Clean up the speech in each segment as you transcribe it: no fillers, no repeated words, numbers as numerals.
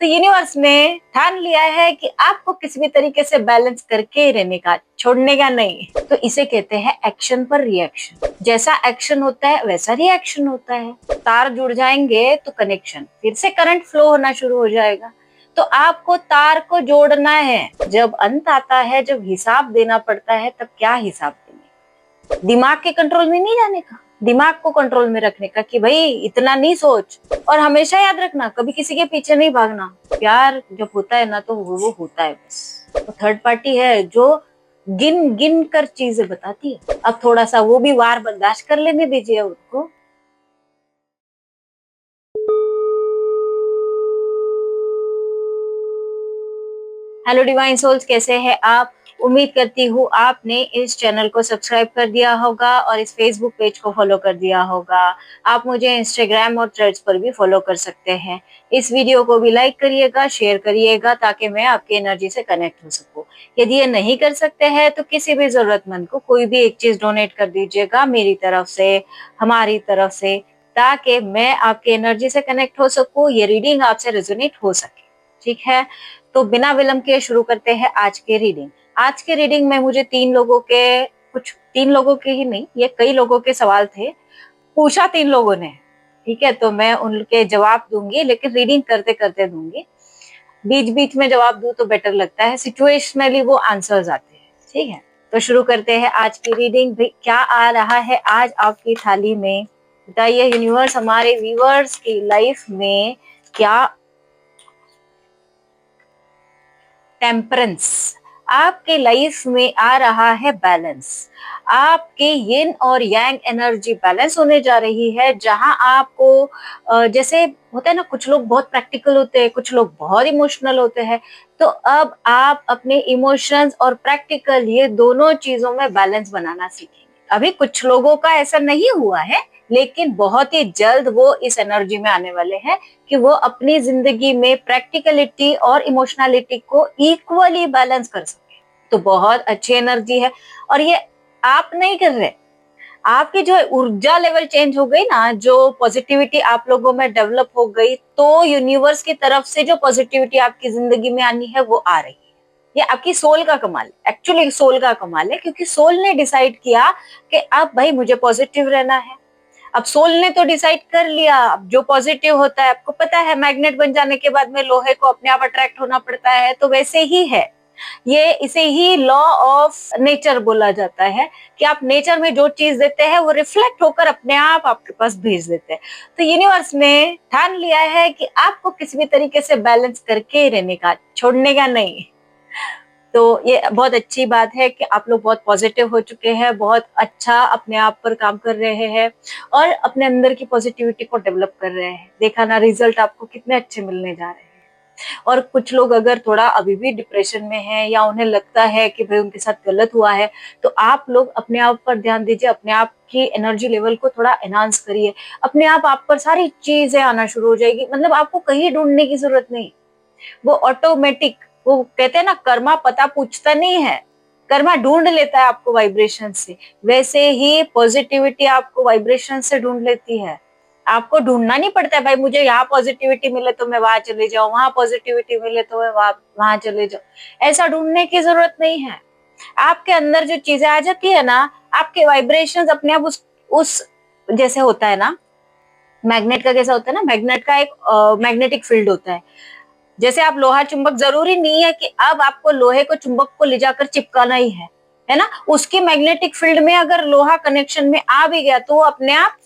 तो यूनिवर्स ने ठान लिया है कि आपको किसी भी तरीके से बैलेंस करके रहने का, छोड़ने का नहीं। तो इसे कहते हैं एक्शन पर रिएक्शन। जैसा एक्शन होता है वैसा रिएक्शन होता है। तार जुड़ जाएंगे तो कनेक्शन, फिर से करंट फ्लो होना शुरू हो जाएगा। तो आपको तार को जोड़ना है। जब अंत आता है, जब हिसाब देना पड़ता है, तब क्या हिसाब देंगे? दिमाग के कंट्रोल में नहीं जाने का, दिमाग को कंट्रोल में रखने का कि भाई इतना नहीं सोच। और हमेशा याद रखना, कभी किसी के पीछे नहीं भागना। प्यार जब होता है ना तो वो होता है बस। तो थर्ड पार्टी है जो गिन गिन कर चीजें बताती है। अब थोड़ा सा वो भी वार बर्दाश्त कर लेने दीजिए उसको। हेलो डिवाइन सोल्स, कैसे हैं आप? उम्मीद करती हूँ आपने इस चैनल को सब्सक्राइब कर दिया होगा और इस फेसबुक पेज को फॉलो कर दिया होगा। आप मुझे इंस्टाग्राम और थ्रेड्स पर भी फॉलो कर सकते हैं। इस वीडियो को भी लाइक करिएगा, शेयर करिएगा, ताकि मैं आपकी एनर्जी से कनेक्ट हो सकूं। यदि ये नहीं कर सकते हैं तो किसी भी जरूरतमंद को कोई भी एक चीज डोनेट कर दीजिएगा मेरी तरफ से, हमारी तरफ से, ताकि मैं आपकी एनर्जी से कनेक्ट हो सकूं, ये रीडिंग आपसे रेजोनेट हो सके। ठीक है, तो बिना विलंब के शुरू करते हैं आज के रीडिंग। आज के रीडिंग में मुझे तीन लोगों के ही नहीं, ये कई लोगों के सवाल थे, पूछा 3 लोगों ने। ठीक है, तो मैं उनके जवाब दूंगी, लेकिन रीडिंग करते करते दूंगी। बीच बीच में जवाब दूं तो बेटर लगता है, सिचुएशनली वो आंसर्स आते हैं। ठीक है, तो शुरू करते हैं आज की रीडिंग। क्या आ रहा है आज आपकी थाली में? बताइए यूनिवर्स, हमारे व्यूअर्स की लाइफ में क्या? टेम्परेंस। आपके लाइफ में आ रहा है बैलेंस। आपके यिन और यांग एनर्जी बैलेंस होने जा रही है, जहां आपको जैसे होता है ना, कुछ लोग बहुत प्रैक्टिकल होते हैं, कुछ लोग बहुत इमोशनल होते हैं। तो अब आप अपने इमोशंस और प्रैक्टिकल, ये दोनों चीजों में बैलेंस बनाना सीखेंगे। अभी कुछ लोगों का ऐसा नहीं हुआ है, लेकिन बहुत ही जल्द वो इस एनर्जी में आने वाले हैं कि वो अपनी जिंदगी में प्रैक्टिकलिटी और इमोशनलिटी को इक्वली बैलेंस कर सके। तो बहुत अच्छी एनर्जी है। और ये आप नहीं कर रहे, आपकी जो ऊर्जा लेवल चेंज हो गई ना, जो पॉजिटिविटी आप लोगों में डेवलप हो गई, तो यूनिवर्स की तरफ से जो पॉजिटिविटी आपकी जिंदगी में आनी है वो आ रही है। ये आपकी सोल का कमाल है, एक्चुअली सोल का कमाल है, क्योंकि सोल ने डिसाइड किया कि अब भाई मुझे पॉजिटिव रहना है। अब सोल ने तो डिसाइड कर लिया। अब जो पॉजिटिव होता है, आपको पता है मैग्नेट बन जाने के बाद में लोहे को अपने आप अट्रैक्ट होना पड़ता है, तो वैसे ही है ये। इसे ही लॉ ऑफ नेचर बोला जाता है कि आप नेचर में जो चीज देते हैं वो रिफ्लेक्ट होकर अपने आप आपके पास भेज देते हैं। तो यूनिवर्स ने ठान लिया है कि आपको किसी भी तरीके से बैलेंस करके रहने का, छोड़ने का नहीं। तो ये बहुत अच्छी बात है कि आप लोग बहुत पॉजिटिव हो चुके हैं, बहुत अच्छा अपने आप पर काम कर रहे हैं और अपने अंदर की पॉजिटिविटी को डेवलप कर रहे हैं। देखा ना, रिजल्ट आपको कितने अच्छे मिलने जा रहे हैं। और कुछ लोग अगर थोड़ा अभी भी डिप्रेशन में हैं, या उन्हें लगता है कि भाई उनके साथ गलत हुआ है, तो आप लोग अपने आप पर ध्यान दीजिए, अपने आप की एनर्जी लेवल को थोड़ा एनहांस करिए। अपने आप पर सारी चीजें आना शुरू हो जाएगी। मतलब आपको कहीं ढूंढने की जरूरत नहीं, वो ऑटोमेटिक। वो कहते हैं ना, कर्मा पता पूछता नहीं है, कर्मा ढूंढ लेता है आपको वाइब्रेशन से। वैसे ही पॉजिटिविटी आपको वाइब्रेशन से ढूंढ लेती है। आपको ढूंढना नहीं पड़ता है, भाई मुझे यहाँ पॉजिटिविटी मिले तो मैं वहां चले जाऊं, वहां पॉजिटिविटी मिले तो मैं वहां चले जाऊं। ऐसा ढूंढने की जरूरत नहीं है। आपके अंदर जो चीजें आ जाती है ना, आपके वाइब्रेशंस अपने आप उस जैसे होता है ना, मैग्नेट का कैसा होता है ना, मैग्नेट का एक मैग्नेटिक फील्ड होता है। जैसे आप लोहा चुंबक, जरूरी नहीं है कि अब आपको लोहे को चुंबक को ले जाकर चिपकाना ही है ना। उसके मैग्नेटिक फील्ड में अगर लोहा कनेक्शन में आ भी गया तो वो अपने आप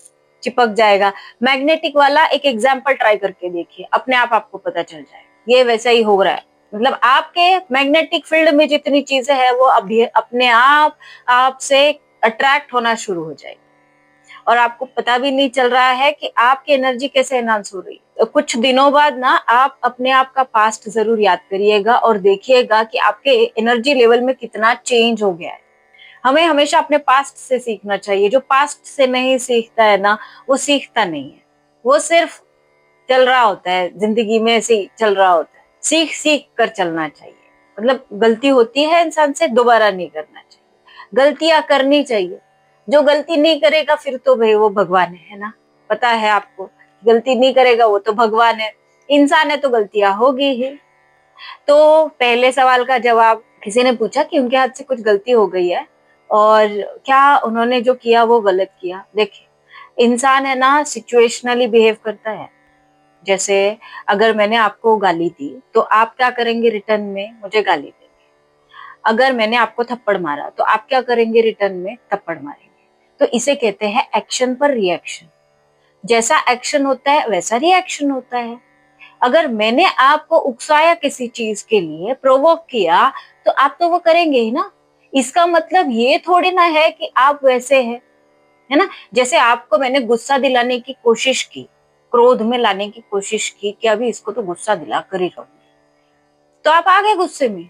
चिपक जाएगा। मैग्नेटिक वाला एक एग्जांपल ट्राई करके देखिए, अपने आप आपको पता चल जाएगा। ये वैसा ही हो रहा है। मतलब आपके मैग्नेटिक फील्ड में जितनी चीजें हैं वो अभी अपने आप आपसे अट्रैक्ट होना शुरू हो जाएगी, और आपको पता भी नहीं चल रहा है कि आपकी एनर्जी कैसे एनहांस हो रही है। तो कुछ दिनों बाद ना आप अपने आप का पास्ट जरूर याद करिएगा और देखिएगा कि आपके एनर्जी लेवल में कितना चेंज हो गया है। हमें हमेशा अपने पास्ट से सीखना चाहिए। जो पास्ट से नहीं सीखता है ना, वो सीखता नहीं है, वो सिर्फ चल रहा होता है जिंदगी में, ऐसे ही चल रहा होता है। सीख सीख कर चलना चाहिए। मतलब गलती होती है इंसान से, दोबारा नहीं करना चाहिए, गलतियां करनी चाहिए। जो गलती नहीं करेगा फिर तो भाई वो भगवान है ना, पता है आपको, गलती नहीं करेगा वो तो भगवान है। इंसान है तो गलतियां होगी ही। तो पहले सवाल का जवाब, किसी ने पूछा कि उनके हाथ से कुछ गलती हो गई है और क्या उन्होंने जो किया वो गलत किया। देखिए, इंसान है ना सिचुएशनली बिहेव करता है। जैसे अगर मैंने आपको गाली दी तो आप क्या करेंगे रिटर्न में, मुझे गाली देंगे। अगर मैंने आपको थप्पड़ मारा तो आप क्या करेंगे रिटर्न में, थप्पड़ मारेंगे। तो इसे कहते हैं एक्शन पर रिएक्शन। जैसा एक्शन होता है वैसा रिएक्शन होता है। अगर मैंने आपको उकसाया किसी चीज के लिए, प्रोवोक किया, तो आप तो वो करेंगे ही ना। इसका मतलब ये थोड़ी ना है कि आप वैसे हैं, है ना। जैसे आपको मैंने गुस्सा दिलाने की कोशिश की, क्रोध में लाने की कोशिश की कि अभी इसको तो गुस्सा दिला कर ही रहूंगी, तो आप आ गए गुस्से में।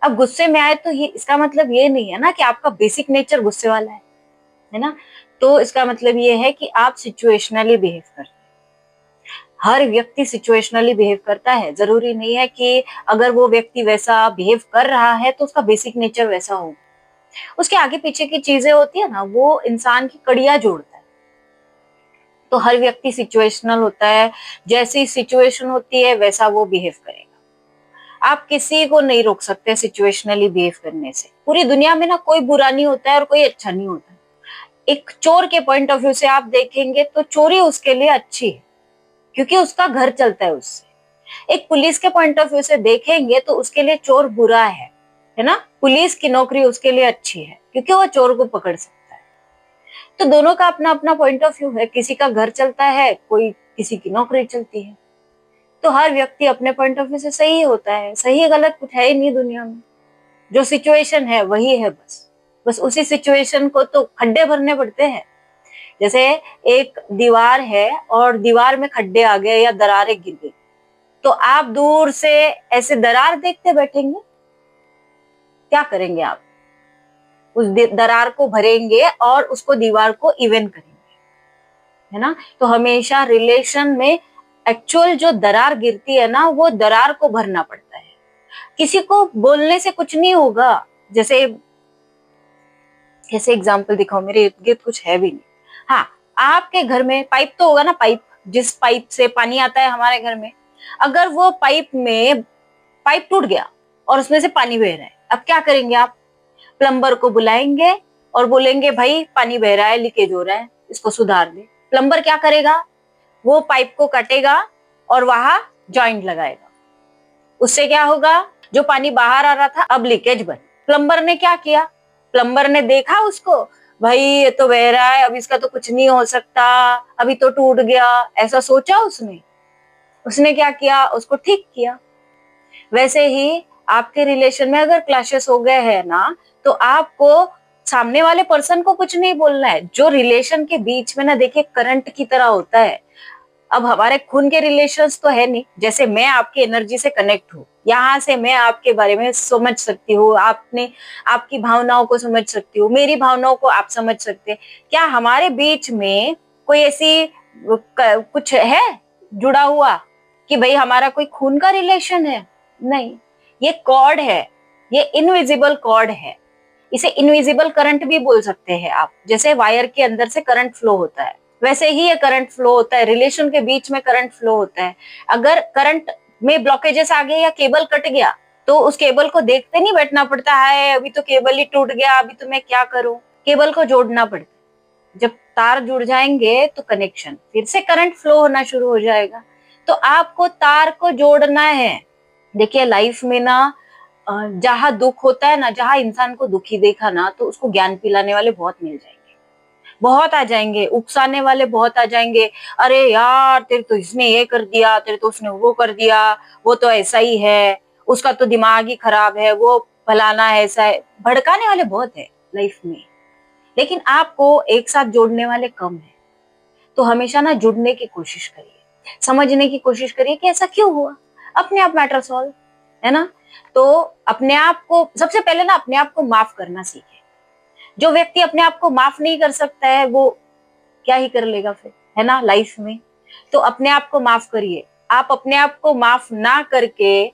अब गुस्से में आए तो ये इसका मतलब ये नहीं है ना कि आपका बेसिक नेचर गुस्से वाला है ना। तो इसका मतलब ये है कि आप सिचुएशनली बिहेव करते हैं। हर व्यक्ति सिचुएशनली बिहेव करता है, जरूरी नहीं है कि अगर वो व्यक्ति वैसा बिहेव कर रहा है तो उसका बेसिक नेचर वैसा हो। उसके आगे पीछे की चीजें होती है ना, वो इंसान की कड़ियां जोड़ता है। तो हर व्यक्ति सिचुएशनल होता है, जैसी सिचुएशन होती है वैसा वो बिहेव करेगा। आप किसी को नहीं रोक सकते सिचुएशनली बिहेव करने से। पूरी दुनिया में ना कोई बुरा नहीं होता है और कोई अच्छा नहीं होता है। एक चोर के पॉइंट ऑफ व्यू से आप देखेंगे तो चोरी उसके लिए अच्छी है, क्योंकि उसका घर चलता है उससे। एक पुलिस के पॉइंट ऑफ व्यू से देखेंगे तो उसके लिए चोर बुरा है ना। पुलिस की नौकरी उसके लिए अच्छी है क्योंकि वो चोर को पकड़ सकता है। तो दोनों का अपना अपना पॉइंट ऑफ व्यू है। किसी का घर चलता है, कोई किसी की नौकरी चलती है। तो हर व्यक्ति अपने पॉइंट ऑफ व्यू से सही होता है। सही गलत कुछ है ही नहीं दुनिया में। जो सिचुएशन है वही है, बस बस उसी सिचुएशन को तो खड्डे भरने पड़ते हैं। जैसे एक दीवार है और दीवार में खड्डे आ गए या दरारें गिर गई, तो आप दूर से ऐसे दरार देखते बैठेंगे? क्या करेंगे आप? उस दरार को भरेंगे और उसको दीवार को इवन करेंगे, है ना। तो हमेशा रिलेशन में एक्चुअल जो दरार गिरती है ना, वो दरार को भरना पड़ता है। किसी को बोलने से कुछ नहीं होगा। जैसे कैसे एग्जाम्पल दिखाओ, मेरे इर्द गिर्द कुछ है भी नहीं। हाँ, आपके घर में पाइप तो होगा ना, पाइप, जिस पाइप से पानी आता है हमारे घर में। अगर वो पाइप टूट गया और उसमें से पानी बह रहा है, अब क्या करेंगे आप? प्लम्बर को बुलाएंगे और बोलेंगे भाई पानी बह रहा है, लीकेज हो रहा है, इसको सुधार दे। प्लम्बर क्या करेगा? वो पाइप को काटेगा और वहां जॉइंट लगाएगा। उससे क्या होगा? जो पानी बाहर आ रहा था अब लीकेज बंद। प्लम्बर ने क्या किया? प्लम्बर ने देखा उसको, भाई ये तो बह रहा है, अब इसका तो कुछ नहीं हो सकता, अभी तो टूट गया, ऐसा सोचा उसने। उसने क्या किया? उसको ठीक किया। वैसे ही आपके रिलेशन में अगर क्लैशेस हो गए हैं ना, तो आपको सामने वाले पर्सन को कुछ नहीं बोलना है। जो रिलेशन के बीच में ना, देखिए करंट की तरह होता है। अब हमारे खून के रिलेशंस तो है नहीं। जैसे मैं आपकी एनर्जी से कनेक्ट हूँ, यहाँ से मैं आपके बारे में समझ सकती हूँ, आपने आपकी भावनाओं को समझ सकती हूँ, मेरी भावनाओं को आप समझ सकते हैं। क्या हमारे बीच में कोई ऐसी कुछ है जुड़ा हुआ कि भाई हमारा कोई खून का रिलेशन है? नहीं, ये कॉर्ड है, ये इनविजिबल कॉर्ड है। इसे इनविजिबल करंट भी बोल सकते हैं आप। जैसे वायर के अंदर से करंट फ्लो होता है, वैसे ही ये करंट फ्लो होता है। रिलेशन के बीच में करंट फ्लो होता है। अगर करंट में ब्लॉकेजेस आ गए या केबल कट गया, तो उस केबल को देखते नहीं बैठना पड़ता है, अभी तो केबल ही टूट गया, अभी तो मैं क्या करूं। केबल को जोड़ना पड़ता है। जब तार जुड़ जाएंगे तो कनेक्शन, फिर से करंट फ्लो होना शुरू हो जाएगा। तो आपको तार को जोड़ना है। देखिए लाइफ में ना, जहां दुख होता है ना, जहां इंसान को दुखी देखा ना, तो उसको ज्ञान पिलाने वाले बहुत मिल जाएंगे, बहुत आ जाएंगे। उकसाने वाले बहुत आ जाएंगे। अरे यार तेरे तो इसने ये कर दिया, तेरे तो उसने वो कर दिया, वो तो ऐसा ही है, उसका तो दिमाग ही खराब है, वो फलाना है, ऐसा है। भड़काने वाले बहुत है लाइफ में, लेकिन आपको एक साथ जोड़ने वाले कम है। तो हमेशा ना जुड़ने की कोशिश करिए, समझने की कोशिश करिए कि ऐसा क्यों हुआ। अपने आप मैटर सॉल्व, है ना। तो अपने आप को सबसे पहले ना, अपने आप को माफ करना सीखे। जो व्यक्ति अपने आप को माफ नहीं कर सकता है, वो क्या ही कर लेगा फिर, है ना, लाइफ में। तो अपने आप को माफ करिए। आप अपने आप को माफ ना करके,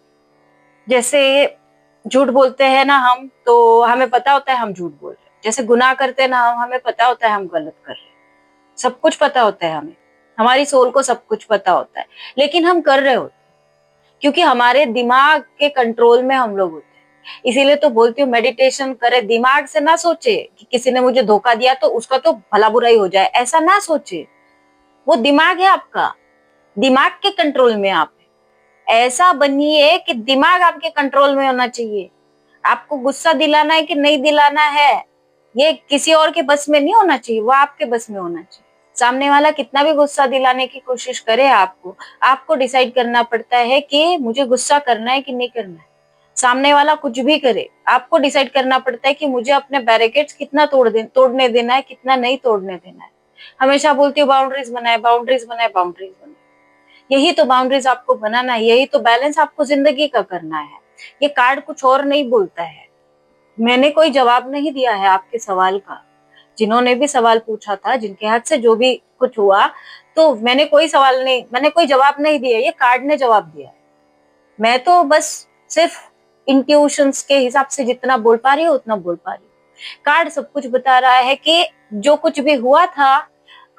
जैसे झूठ बोलते हैं ना हम, तो हमें पता होता है हम झूठ बोल रहे हैं। जैसे गुनाह करते हैं ना हम, हमें पता होता है हम गलत कर रहे हैं। सब कुछ पता होता है हमें, हमारी सोल को सब कुछ पता होता है, लेकिन हम कर रहे होते हैं क्योंकि हमारे दिमाग के कंट्रोल में हम लोग होते हैं। इसीलिए तो बोलती हूँ मेडिटेशन करे, दिमाग से ना सोचे कि किसी ने मुझे धोखा दिया तो उसका तो भला बुरा ही हो जाए, ऐसा ना सोचे। वो दिमाग है आपका, दिमाग के कंट्रोल में आप है। ऐसा बनिए कि दिमाग आपके कंट्रोल में होना चाहिए। आपको गुस्सा दिलाना है कि नहीं दिलाना है, ये किसी और के बस में नहीं होना चाहिए, वो आपके बस में होना चाहिए। सामने वाला कितना भी गुस्सा दिलाने की कोशिश करे आपको, आपको डिसाइड करना पड़ता है कि मुझे गुस्सा करना है कि नहीं करना है। सामने वाला कुछ भी करे, आपको डिसाइड करना पड़ता है कि मुझे अपने बैरिकेड्स कितना तोड़ने देना है, कितना नहीं तोड़ने देना है। हमेशा बोलती हूँ बाउंड्रीज बनाए, बाउंड्रीज बनाए, बाउंड्रीज बनाए। यही तो बाउंड्रीज आपको बनाना है, यही तो बैलेंस आपको जिंदगी का करना है। ये कार्ड कुछ और नहीं बोलता है। मैंने कोई जवाब नहीं दिया है आपके सवाल का। जिन्होंने भी सवाल पूछा था, जिनके हाथ से जो भी कुछ हुआ, तो मैंने कोई जवाब नहीं दिया, ये कार्ड ने जवाब दिया है। मैं तो बस सिर्फ इंट्यूशंस के हिसाब से जितना बोल पा रही हूँ उतना बोल पा रही हूँ। कार्ड सब कुछ बता रहा है कि जो कुछ भी हुआ था,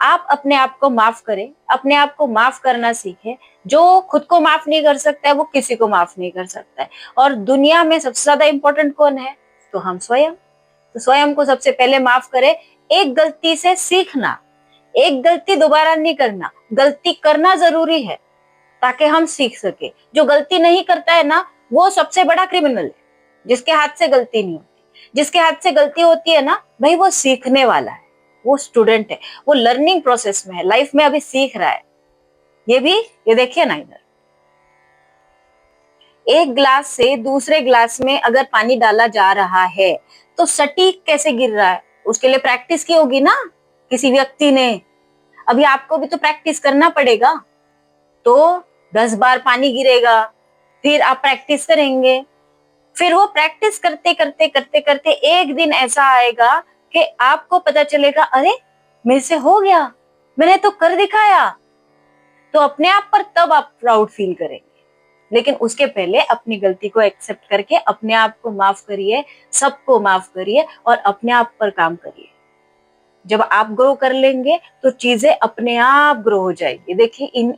आप अपने आप को माफ करें, अपने आप को माफ करना सीखें। जो खुद को माफ नहीं कर सकता है वो किसी को माफ नहीं कर सकता है। और दुनिया में सबसे ज्यादा इंपॉर्टेंट कौन है? तो हम स्वयं। तो स्वयं को सबसे पहले माफ करें। एक गलती से सीखना, एक गलती दोबारा नहीं करना। गलती करना जरूरी है ताकि हम सीख सके। जो गलती नहीं करता है ना, वो सबसे बड़ा क्रिमिनल है। जिसके हाथ से गलती नहीं होती, जिसके हाथ से गलती होती है ना भाई, वो सीखने वाला है, वो स्टूडेंट है, वो लर्निंग प्रोसेस में है, लाइफ में अभी सीख रहा है। ये देखिए ना, इधर एक ग्लास से दूसरे ग्लास में अगर पानी डाला जा रहा है तो सटीक कैसे गिर रहा है? उसके लिए प्रैक्टिस की होगी ना किसी व्यक्ति ने। अभी आपको भी तो प्रैक्टिस करना पड़ेगा। तो 10 बार पानी गिरेगा, फिर आप प्रैक्टिस करेंगे, फिर वो प्रैक्टिस करते करते करते करते एक दिन ऐसा आएगा कि आपको पता चलेगा, अरे मेरे से हो गया, मैंने तो कर दिखाया। तो अपने आप पर तब आप प्राउड फील करेंगे। लेकिन उसके पहले अपनी गलती को एक्सेप्ट करके अपने आप को माफ करिए, सबको माफ करिए और अपने आप पर काम करिए। जब आप ग्रो कर लेंगे तो चीजें अपने आप ग्रो हो जाएगी। देखिए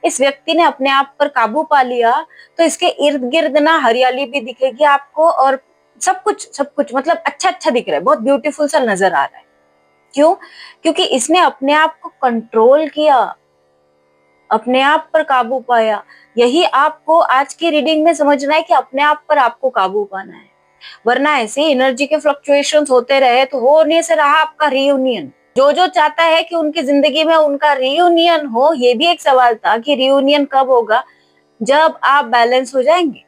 इस व्यक्ति ने अपने आप पर काबू पा लिया, तो इसके इर्द गिर्द ना हरियाली भी दिखेगी आपको, और सब कुछ मतलब अच्छा अच्छा दिख रहा है, बहुत ब्यूटीफुल सा नजर आ रहा है। क्यों? क्योंकि इसने अपने आप को कंट्रोल किया, अपने आप पर काबू पाया। यही आपको आज की रीडिंग में समझना है कि अपने आप पर आपको काबू पाना है। वरना ऐसे एनर्जी के फ्लक्चुएशंस होते रहे तो होने से रहा आपका रियूनियन। जो जो चाहता है कि उनकी जिंदगी में उनका रियूनियन हो, ये भी एक सवाल था कि रियूनियन कब होगा? जब आप बैलेंस हो जाएंगे,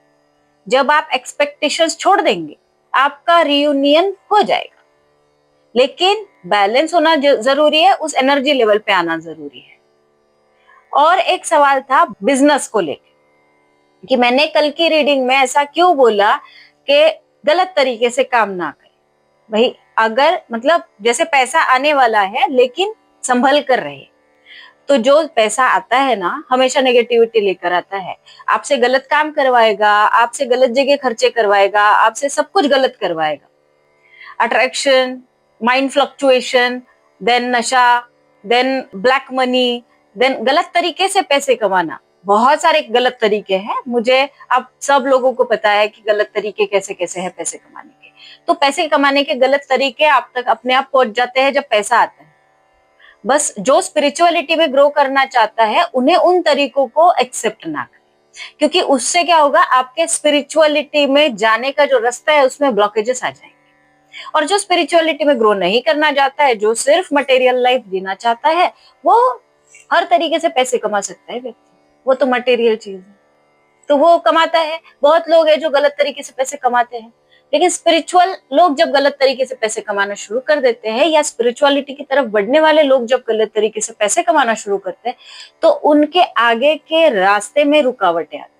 जब आप एक्सपेक्टेशंस छोड़ देंगे, आपका रियूनियन हो जाएगा। लेकिन बैलेंस होना जरूरी है, उस एनर्जी लेवल पे आना जरूरी है। और एक सवाल था बिजनेस को लेकर कि मैंने कल की रीडिंग में ऐसा क्यों बोला कि गलत तरीके से काम ना करें। भाई अगर मतलब जैसे पैसा आने वाला है लेकिन संभल कर रहे, तो जो पैसा आता है ना हमेशा नेगेटिविटी लेकर आता है। आपसे गलत काम करवाएगा, आपसे गलत जगह खर्चे करवाएगा, आपसे सब कुछ गलत करवाएगा। अट्रैक्शन, माइंड फ्लक्चुएशन, देन नशा, देन ब्लैक मनी, देन गलत तरीके से पैसे कमाना। बहुत सारे गलत तरीके हैं, मुझे अब सब लोगों को पता है कि गलत तरीके कैसे कैसे है पैसे कमाने के। तो पैसे कमाने के गलत तरीके आप तक अपने आप पहुंच जाते हैं जब पैसा आता है। बस जो स्पिरिचुअलिटी में ग्रो करना चाहता है उन्हें उन तरीकों को एक्सेप्ट ना करें, क्योंकि उससे क्या होगा, आपके स्पिरिचुअलिटी में जाने का जो रास्ता है उसमें ब्लॉकेजेस आ जाएंगे। और जो स्पिरिचुअलिटी में ग्रो नहीं करना चाहता है, जो सिर्फ मटेरियल लाइफ जीना चाहता है, वो हर तरीके से पैसे कमा सकता है व्यक्ति, वो तो मटेरियल चीज है तो वो कमाता है। बहुत लोग हैं जो गलत तरीके से पैसे कमाते हैं, लेकिन स्पिरिचुअल लोग जब गलत तरीके से पैसे कमाना शुरू कर देते हैं, या स्पिरिचुअलिटी की तरफ बढ़ने वाले लोग जब गलत तरीके से पैसे कमाना शुरू करते हैं, तो उनके आगे के रास्ते में रुकावटें आती।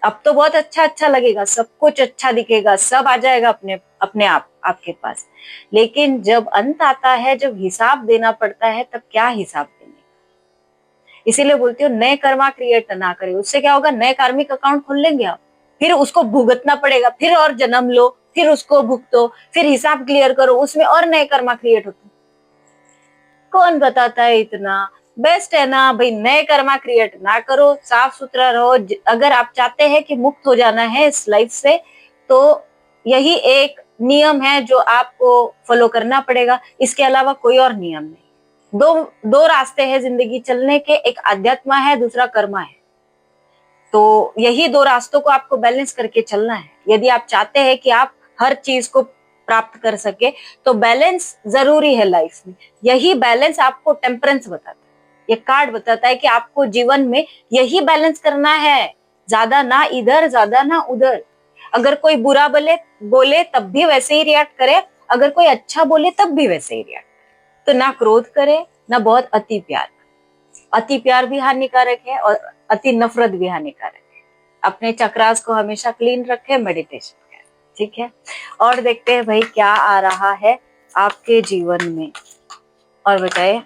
अब तो बहुत अच्छा अच्छा लगेगा, सब कुछ अच्छा दिखेगा, सब आ जाएगा अपने अपने आप आपके पास। लेकिन जब अंत आता है, जब हिसाब देना पड़ता है, तब क्या हिसाब देने? इसीलिए बोलती हूँ नए कर्मा क्रिएट ना करें। उससे क्या होगा, नए कार्मिक अकाउंट खोल लेंगे आप, फिर उसको भुगतना पड़ेगा, फिर और जन्म लो, फिर उसको भुगतो, फिर हिसाब क्लियर करो, उसमें और नए कर्मा क्रिएट होते। कौन बताता है इतना? बेस्ट है ना भाई, नए कर्मा क्रिएट ना करो, साफ सुथरा रहो। अगर आप चाहते हैं कि मुक्त हो जाना है इस लाइफ से, तो यही एक नियम है जो आपको फॉलो करना पड़ेगा, इसके अलावा कोई और नियम नहीं। दो दो रास्ते हैं जिंदगी चलने के, एक आध्यात्म है, दूसरा कर्मा है। तो यही दो रास्तों को आपको बैलेंस करके चलना है। यदि आप चाहते हैं कि आप हर चीज को प्राप्त कर सके, तो बैलेंस जरूरी है लाइफ में। यही बैलेंस आपको टेम्परेंस बताता है, ये कार्ड बताता है कि आपको जीवन में यही बैलेंस करना है, ज्यादा ना इधर ज्यादा ना उधर। अगर कोई बुरा बोले बोले तब भी वैसे ही रिएक्ट करे, अगर कोई अच्छा बोले तब भी वैसे ही रिएक्ट। तो ना क्रोध करे, ना बहुत अति प्यार। अति प्यार भी हानिकारक है और अति नफरत भी हानिकारक है। अपने चक्रास को हमेशा क्लीन रखें, मेडिटेशन करें, ठीक है। और देखते हैं भाई क्या आ रहा है आपके जीवन में, और बताए।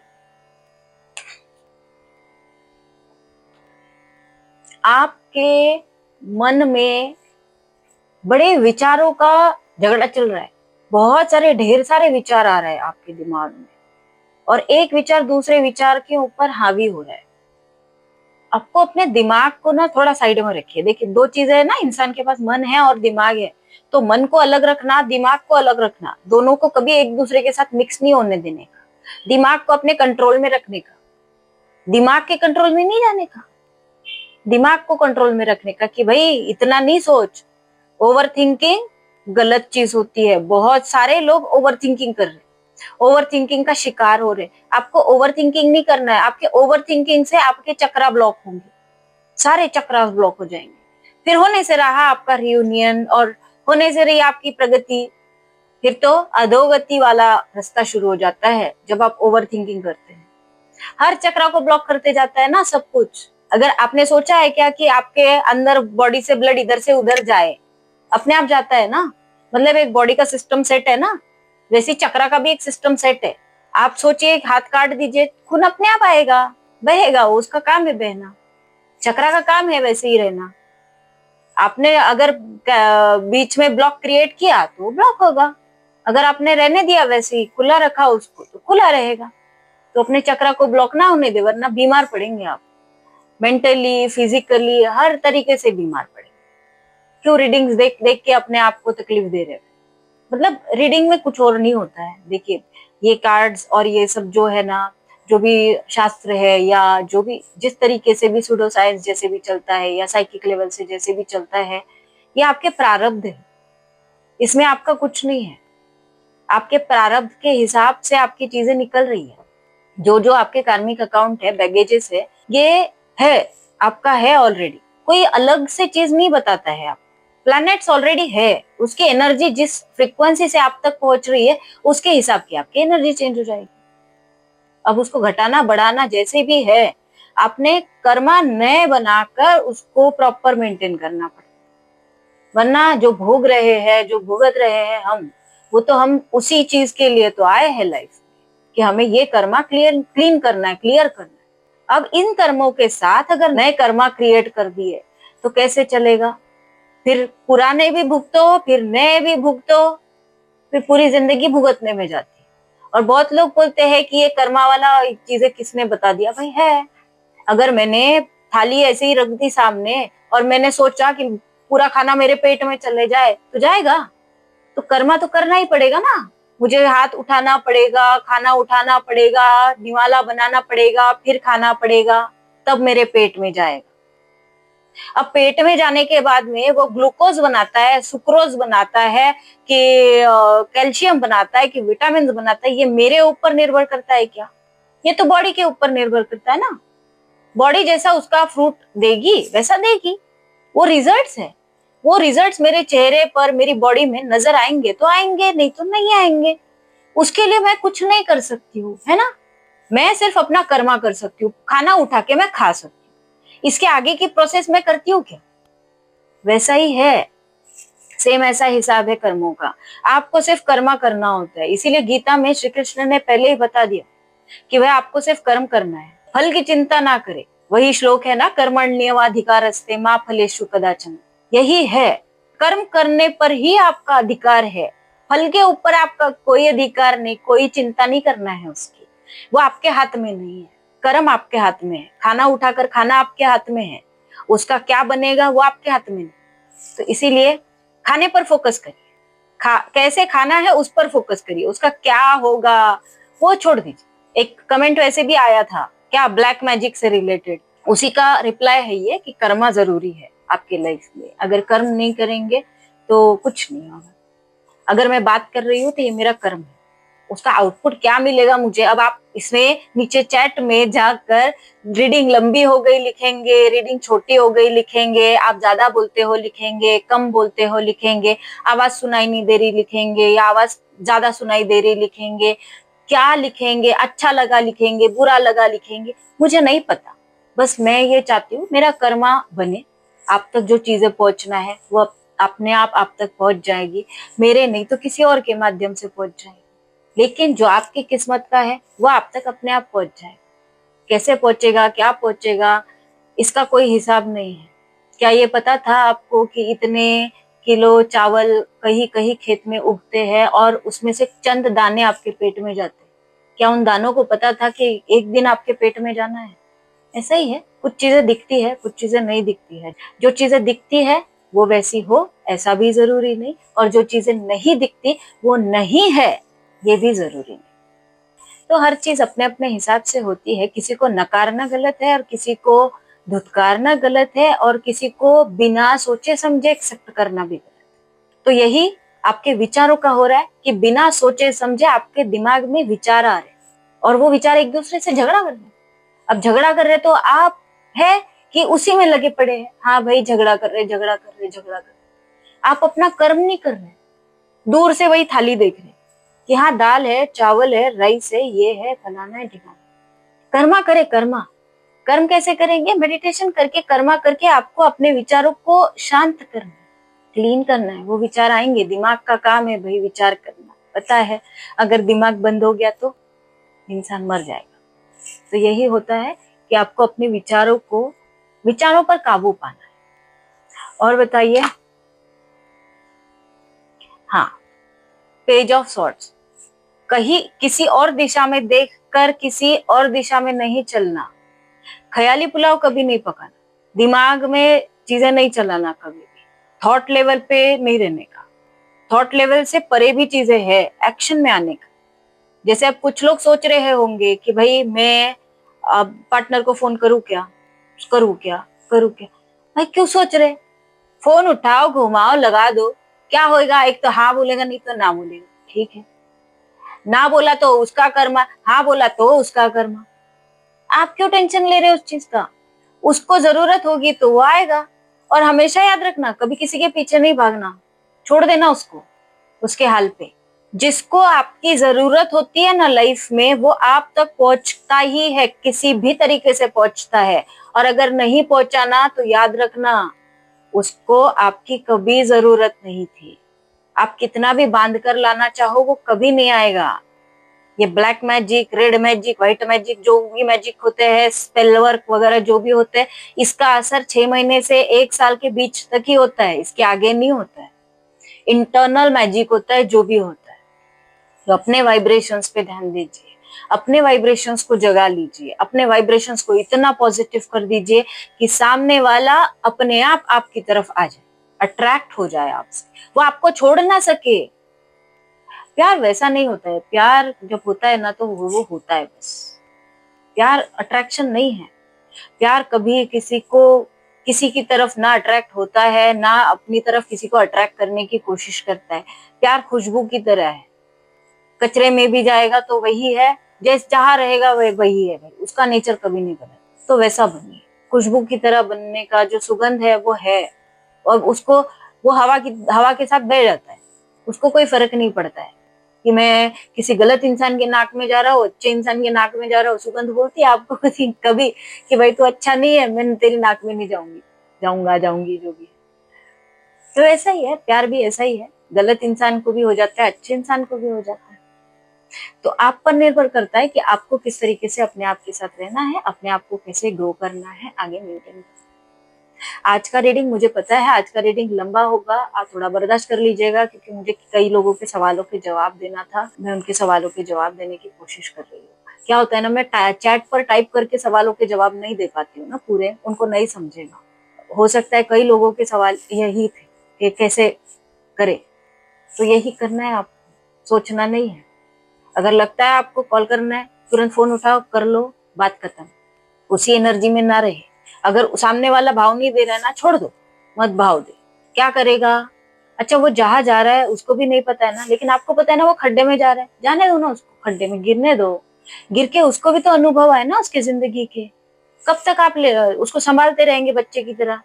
आपके मन में बड़े विचारों का झगड़ा चल रहा है, बहुत सारे ढेर सारे विचार आ रहे हैं आपके दिमाग में, और एक विचार दूसरे विचार के ऊपर हावी हो रहा है। आपको अपने दिमाग को ना थोड़ा साइड में रखिए। देखिए, दो चीजें है ना, इंसान के पास मन है और दिमाग है। तो मन को अलग रखना, दिमाग को अलग रखना, दोनों को कभी एक दूसरे के साथ मिक्स नहीं होने देने का। दिमाग को अपने कंट्रोल में रखने का, दिमाग के कंट्रोल में नहीं जाने का। दिमाग को कंट्रोल में रखने का कि भाई इतना नहीं सोच। ओवर थिंकिंग गलत चीज होती है। बहुत सारे लोग ओवर थिंकिंग कर रहे हैं, ओवर थिंकिंग का शिकार हो रहे हैं। आपको ओवर थिंकिंग नहीं करना है। आपके ओवर थिंकिंग से आपके चक्रा ब्लॉक होंगे, सारे चक्र ब्लॉक हो जाएंगे। फिर होने से रहा आपका रियूनियन, और होने से रही आपकी प्रगति, फिर तो अधोगति वाला रास्ता शुरू हो जाता है जब आप ओवर थिंकिंग करते हैं। हर चक्र को ब्लॉक करते जाता है ना सब कुछ। अगर आपने सोचा है क्या कि आपके अंदर बॉडी से ब्लड इधर से उधर जाए, अपने आप जाता है ना। मतलब एक बॉडी का सिस्टम सेट है ना, वैसे चक्र का भी एक सिस्टम सेट है। आप सोचिए, हाथ काट दीजिए, खून अपने आप आएगा, बहेगा, उसका काम है बहना। चक्रा का काम है वैसे ही रहना। आपने अगर बीच में ब्लॉक क्रिएट किया तो ब्लॉक होगा, अगर आपने रहने दिया वैसे ही खुला रखा उसको तो खुला रहेगा। तो अपने चक्रा को ब्लॉक ना होने दे, वरना बीमार पड़ेंगे आप, मेंटली फिजिकली हर तरीके से बीमार पड़ेंगे। क्यों रीडिंग्स देख देख के अपने आप को तकलीफ दे रहे हैं? मतलब रीडिंग में कुछ और नहीं होता है। देखिए, ये कार्ड्स और ये सब जो है ना, जो भी शास्त्र है या जो भी जिस तरीके से भी सुडो साइंस जैसे भी चलता है या साइकिक लेवल से जैसे भी चलता है, ये आपके प्रारब्ध है, इसमें आपका कुछ नहीं है। आपके प्रारब्ध के हिसाब से आपकी चीजें निकल रही है। जो जो आपके कार्मिक अकाउंट है, बैगेजेस है आपका है ऑलरेडी। कोई अलग से चीज नहीं बताता है। आप प्लैनेट्स ऑलरेडी है, उसकी एनर्जी जिस फ्रीक्वेंसी से आप तक पहुंच रही है उसके हिसाब की आपकी एनर्जी चेंज हो जाएगी। अब उसको घटाना बढ़ाना जैसे भी है, आपने कर्मा नए बनाकर उसको प्रॉपर मेंटेन करना पड़ेगा। वरना जो भोग रहे हैं, जो भुगत रहे हैं हम, वो तो हम उसी चीज के लिए तो आए हैं लाइफ में, कि हमें ये कर्मा क्लीन करना है, क्लियर करना है। अब इन कर्मों के साथ अगर नए कर्मा क्रिएट कर दिए तो कैसे चलेगा? फिर पुराने भी भुगतो, फिर नए भी भुगतो, फिर पूरी जिंदगी भुगतने में जाती है। और बहुत लोग बोलते हैं कि ये कर्मा वाला चीजें किसने बता दिया? भाई है, अगर मैंने थाली ऐसे ही रख दी सामने और मैंने सोचा कि पूरा खाना मेरे पेट में चले जाए तो जाएगा? तो कर्मा तो करना ही पड़ेगा ना। मुझे हाथ उठाना पड़ेगा, खाना उठाना पड़ेगा, निवाला बनाना पड़ेगा, फिर खाना पड़ेगा, तब मेरे पेट में जाएगा। अब पेट में जाने के बाद में वो ग्लूकोज बनाता है, सुक्रोज बनाता है, कि कैल्शियम बनाता है, कि विटामिन बनाता है, ये मेरे ऊपर निर्भर करता है क्या? ये तो बॉडी के ऊपर निर्भर करता है ना। बॉडी जैसा उसका फ्रूट देगी वैसा देगी, वो रिजल्ट्स है। वो रिजल्ट्स मेरे चेहरे पर, मेरी बॉडी में नजर आएंगे तो आएंगे, नहीं तो नहीं आएंगे। उसके लिए मैं कुछ नहीं कर सकती हूँ, है ना। मैं सिर्फ अपना कर्मा कर सकती हूँ, खाना उठा के मैं खा सकती हूँ, इसके आगे की प्रोसेस मैं करती हूँ क्या? वैसा ही है, सेम ऐसा हिसाब है कर्मों का। आपको सिर्फ कर्मा करना होता है। इसीलिए गीता में श्री कृष्ण ने पहले ही बता दिया कि वह आपको सिर्फ कर्म करना है, फल की चिंता ना करे। वही श्लोक है ना, कर्मण्येवाधिकारस्ते मा फलेषु कदाचन। यही है, कर्म करने पर ही आपका अधिकार है, फल के ऊपर आपका कोई अधिकार नहीं, कोई चिंता नहीं करना है उसकी, वो आपके हाथ में नहीं है। कर्म आपके हाथ में है, खाना उठाकर खाना आपके हाथ में है, उसका क्या बनेगा वो आपके हाथ में नहीं। तो इसीलिए खाने पर फोकस करिए, कैसे खाना है उस पर फोकस करिए, उसका क्या होगा वो छोड़ दीजिए। एक कमेंट वैसे भी आया था क्या ब्लैक मैजिक से रिलेटेड, उसी का रिप्लाई है ये कि कर्मा जरूरी है आपके लाइफ में। अगर कर्म नहीं करेंगे तो कुछ नहीं होगा। अगर मैं बात कर रही हूँ तो ये मेरा कर्म है, उसका आउटपुट क्या मिलेगा मुझे। अब आप इसमें नीचे चैट में जाकर रीडिंग लंबी हो गई लिखेंगे, रीडिंग छोटी हो गई लिखेंगे, आप ज्यादा बोलते हो लिखेंगे, कम बोलते हो लिखेंगे, आवाज सुनाई नहीं दे रही लिखेंगे, या आवाज ज्यादा सुनाई दे रही लिखेंगे, क्या लिखेंगे, अच्छा लगा लिखेंगे, बुरा लगा लिखेंगे, मुझे नहीं पता। बस मैं ये चाहती हूँ मेरा कर्मा बने, आप तक जो चीजें पहुंचना है वो अपने आप तक पहुंच जाएगी, मेरे नहीं तो किसी और के माध्यम से पहुंच जाएगी। लेकिन जो आपकी किस्मत का है वो आप तक अपने आप पहुंच जाए। कैसे पहुंचेगा, क्या पहुंचेगा, इसका कोई हिसाब नहीं है। क्या ये पता था आपको कि इतने किलो चावल कहीं कहीं खेत में उगते हैं और उसमें से चंद दाने आपके पेट में जाते हैं? क्या उन दानों को पता था कि एक दिन आपके पेट में जाना है? ऐसा ही है, कुछ चीजें दिखती है, कुछ चीजें नहीं दिखती है। जो चीजें दिखती है वो वैसी हो ऐसा भी जरूरी नहीं, और जो चीजें नहीं दिखती वो नहीं है ये भी जरूरी नहीं। तो हर चीज अपने अपने हिसाब से होती है। किसी को नकारना गलत है और किसी को धुतकारना गलत है, और किसी को बिना सोचे समझे एक्सेप्ट करना भी गलत है। तो यही आपके विचारों का हो रहा है कि बिना सोचे समझे आपके दिमाग में विचार आ रहे हैं और वो विचार एक दूसरे से झगड़ा कर रहे हैं। अब झगड़ा कर रहे तो आप है कि उसी में लगे पड़े हैं, हाँ भाई झगड़ा कर रहे झगड़ा कर रहे झगड़ा कर रहे, आप अपना कर्म नहीं कर रहे, दूर से वही थाली देख रहे कि हाँ दाल है, चावल है, राइस है, ये है, फलाना है, ठिकाना। कर्मा करे कर्मा। कर्म कैसे करेंगे? मेडिटेशन करके, कर्मा करके आपको अपने विचारों को शांत करना है, क्लीन करना है। वो विचार आएंगे, दिमाग का काम है भाई विचार करना, पता है अगर दिमाग बंद हो गया तो इंसान मर जाएगा। तो यही होता है कि आपको अपने विचारों पर काबू पाना है। और बताइए, हाँ, पेज ऑफ सॉर्ट्स, कहीं किसी और दिशा में देखकर किसी और दिशा में नहीं चलना, ख्याली पुलाव कभी नहीं पकाना, दिमाग में चीजें नहीं चलाना, कभी भी थॉट लेवल पे नहीं रहने का, थॉट लेवल से परे भी चीजें है, एक्शन में आने का। जैसे अब कुछ लोग सोच रहे होंगे कि भाई मैं अब पार्टनर को फोन करूं क्या, करूं क्या, करूं क्या। भाई क्यों सोच रहे, फोन उठाओ, घुमाओ, लगा दो, क्या होएगा? एक तो हाँ बोलेगा, नहीं तो ना बोलेगा, ठीक है। ना बोला तो उसका कर्मा, हाँ बोला तो उसका कर्मा। आप क्यों टेंशन ले रहे हो उस चीज का? उसको जरूरत होगी तो वो आएगा। और हमेशा याद रखना, कभी किसी के पीछे नहीं भागना, छोड़ देना उसको उसके हाल पे। जिसको आपकी जरूरत होती है ना लाइफ में, वो आप तक पहुंचता ही है, किसी भी तरीके से पहुंचता है। और अगर नहीं पहुंचा ना तो याद रखना उसको आपकी कभी जरूरत नहीं थी। आप कितना भी बांध कर लाना चाहो वो कभी नहीं आएगा। ये black magic, red magic, white magic, जो भी मैजिक होते हैं, स्पेल वर्क वगैरह जो भी होते हैं, इसका असर 6 महीने से 1 साल के बीच तक ही होता है, इसके आगे नहीं होता है। इंटरनल मैजिक होता है जो भी होता है। तो अपने वाइब्रेशंस पे ध्यान दीजिए, अपने वाइब्रेशंस को जगा लीजिए, अपने वाइब्रेशंस को इतना पॉजिटिव कर दीजिए कि सामने वाला अपने आप आपकी तरफ आ जाए, अट्रैक्ट हो जाए आपसे, वो आपको छोड़ ना सके। प्यार वैसा नहीं होता है, प्यार जब होता है ना तो वो होता है बस। प्यार अट्रैक्शन नहीं है। प्यार कभी किसी को किसी की तरफ ना अट्रैक्ट होता है, ना अपनी तरफ किसी को अट्रैक्ट करने की कोशिश करता है। प्यार खुशबू की तरह है, कचरे में भी जाएगा तो वही है, जैसे जहां रहेगा वही है भाई, उसका नेचर कभी नहीं बदलता। तो वैसा बनिए, खुशबू की तरह बनने का जो सुगंध है वो है, और उसको वो हवा के साथ बह जाता है, उसको कोई फर्क नहीं पड़ता है कि मैं किसी गलत इंसान के नाक में जा रहा हूँ, अच्छे इंसान के नाक में जा रहा हूँ। सुगंध बोलती है आपको कभी कि भाई तू अच्छा नहीं है, मैं तेरी नाक में नहीं जाऊंगी, जाऊंगी जो भी है। तो ऐसा ही है, प्यार भी ऐसा ही है, गलत इंसान को भी हो जाता है, अच्छे इंसान को भी हो जाता है। तो आप पर निर्भर करता है कि आपको किस तरीके से अपने आप के साथ रहना है, अपने आप को कैसे ग्रो करना है, आगे मेंटेन करना है। आज का रीडिंग मुझे पता है, आज का रीडिंग लंबा होगा, आप थोड़ा बर्दाश्त कर लीजिएगा, क्योंकि मुझे कई लोगों के सवालों के जवाब देना था। मैं उनके सवालों के जवाब देने की कोशिश कर रही हूँ क्या होता है ना, मैं चैट पर टाइप करके सवालों के जवाब नहीं दे पाती हूँ ना पूरे, उनको नहीं समझेगा। हो सकता है कई लोगों के सवाल यही थे कि कैसे करे, तो यही करना है आपको, सोचना नहीं है। अगर लगता है आपको कॉल करना है, तुरंत फोन उठाओ, कर लो, बात खत्म। उसी एनर्जी में ना रहे। अगर सामने वाला भाव नहीं दे रहा है ना, छोड़ दो, मत भाव दे। क्या करेगा? अच्छा, वो जहां जा रहा है उसको भी नहीं पता है ना, लेकिन आपको पता है ना वो खड्डे में जा रहा है, जाने दो ना उसको, खड्डे में गिरने दो। गिर के उसको भी तो अनुभव है ना उसके जिंदगी के। कब तक आप उसको संभालते रहेंगे बच्चे की तरह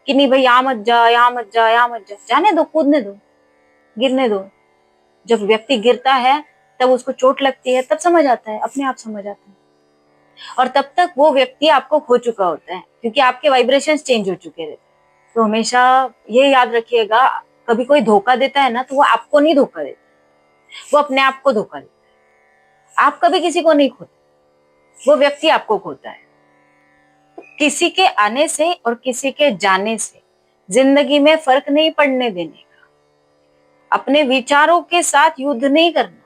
कि नहीं भाई यहाँ मत जा, यहाँ मत जा, यहाँ मत जा, जाने दो, कूदने दो, गिरने दो। जब व्यक्ति गिरता है तब उसको चोट लगती है, तब समझ आता है, अपने आप समझ आता है। और तब तक वो व्यक्ति आपको खो चुका होता है, क्योंकि आपके वाइब्रेशंस चेंज हो चुके रहते हैं। तो हमेशा ये याद रखिएगा, कभी कोई धोखा देता है ना, तो वो आपको नहीं धोखा देता, वो अपने आप को धोखा देता है। आप कभी किसी को नहीं खोते, वो व्यक्ति आपको खोता है। किसी के आने से और किसी के जाने से जिंदगी में फर्क नहीं पड़ने देने का। अपने विचारों के साथ युद्ध नहीं करना।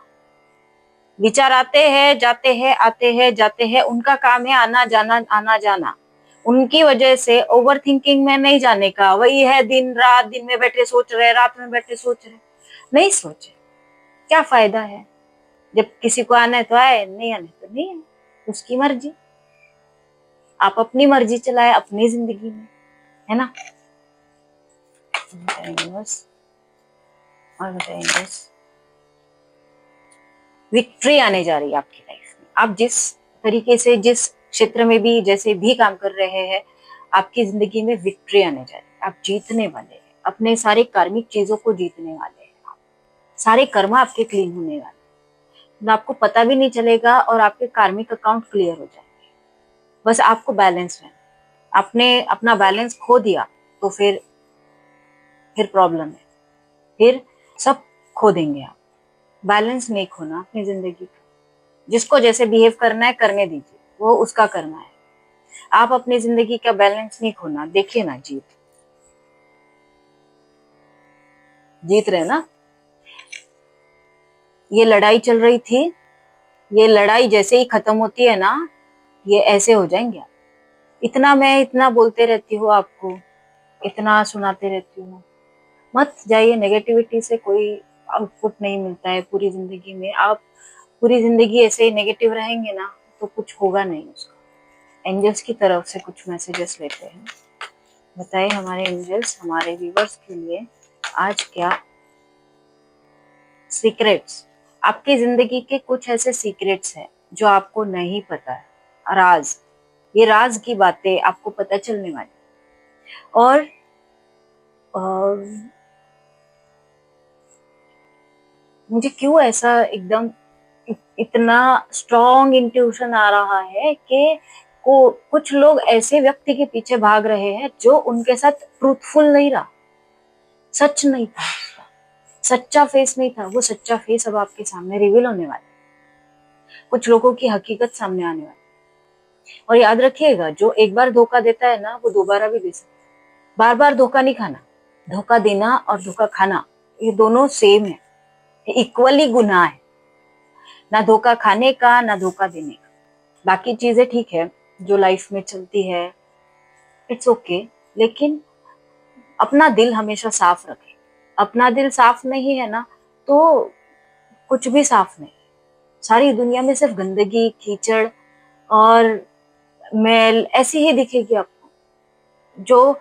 विचार आते हैं, जाते हैं, आते हैं, जाते हैं, उनका काम है आना जाना, आना जाना। उनकी वजह से ओवर थिंकिंग में नहीं जाने का। वही है दिन रात, दिन में बैठे सोच रहे, रात में बैठे सोच रहे, नहीं सोचे, क्या फायदा है? जब किसी को आना है तो आए, नहीं आने तो नहीं है, उसकी मर्जी। आप अपनी मर्जी चलाए अपनी जिंदगी में, है ना? बस और बताएंगे, विक्ट्री आने जा रही है आपकी लाइफ में। आप जिस तरीके से, जिस क्षेत्र में भी, जैसे भी काम कर रहे हैं, आपकी जिंदगी में विक्ट्री आने जा रही है। आप जीतने वाले हैं, अपने सारे कार्मिक चीजों को जीतने वाले हैं। सारे कर्म आपके क्लीन होने वाले हैं, आपको पता भी नहीं चलेगा, और आपके कार्मिक अकाउंट क्लियर हो जाएंगे। बस आपको बैलेंस है। आपने अपना बैलेंस खो दिया तो फिर प्रॉब्लम है, फिर सब खो देंगे आप। बैलेंस नहीं खोना अपनी जिंदगी का। जिसको जैसे बिहेव करना है करने दीजिए, वो उसका करना है। आप अपनी जिंदगी का बैलेंस नहीं खोना। देखिए ना, जीत रहे ना। ये लड़ाई चल रही थी, ये लड़ाई जैसे ही खत्म होती है ना, ये ऐसे हो जाएंगे आप। इतना मैं इतना बोलते रहती हूँ आपको, इतना सुनाते रहती हूँ, मत जाइए। नेगेटिविटी से कोई आउटपुट नहीं मिलता है पूरी जिंदगी में। आप पूरी जिंदगी ऐसे ही नेगेटिव रहेंगे ना, तो कुछ होगा नहीं उसका। एंजल्स की तरफ से कुछ मैसेजेस लेते हैं। बताइए हमारे एंजल्स हमारे व्यूवर्स के लिए आज क्या सीक्रेट्स। आपकी जिंदगी के कुछ ऐसे सीक्रेट्स हैं जो आपको नहीं पता है, राज। ये राज की बातें आपको पता चलने वाली। और मुझे क्यों ऐसा एकदम इतना स्ट्रॉन्ग इंट्यूशन आ रहा है कि कुछ लोग ऐसे व्यक्ति के पीछे भाग रहे हैं जो उनके साथ ट्रूथफुल नहीं रहा, सच नहीं था, सच्चा फेस नहीं था। वो सच्चा फेस अब आपके सामने रिवील होने वाला है। कुछ लोगों की हकीकत सामने आने वाली है। और याद रखिएगा, जो एक बार धोखा देता है ना, वो दोबारा भी दे सकता है। बार बार धोखा नहीं खाना। धोखा देना और धोखा खाना, ये दोनों सेम है, इक्वली गुनाह है। ना धोखा खाने का, ना धोखा देने का। बाकी चीजें ठीक है जो लाइफ में चलती है, इट्स ओके, लेकिन अपना दिल हमेशा साफ रखें। अपना दिल साफ नहीं है ना, तो कुछ भी साफ नहीं। सारी दुनिया में सिर्फ गंदगी, कीचड़ और मैल ऐसी ही दिखेगी आपको। जो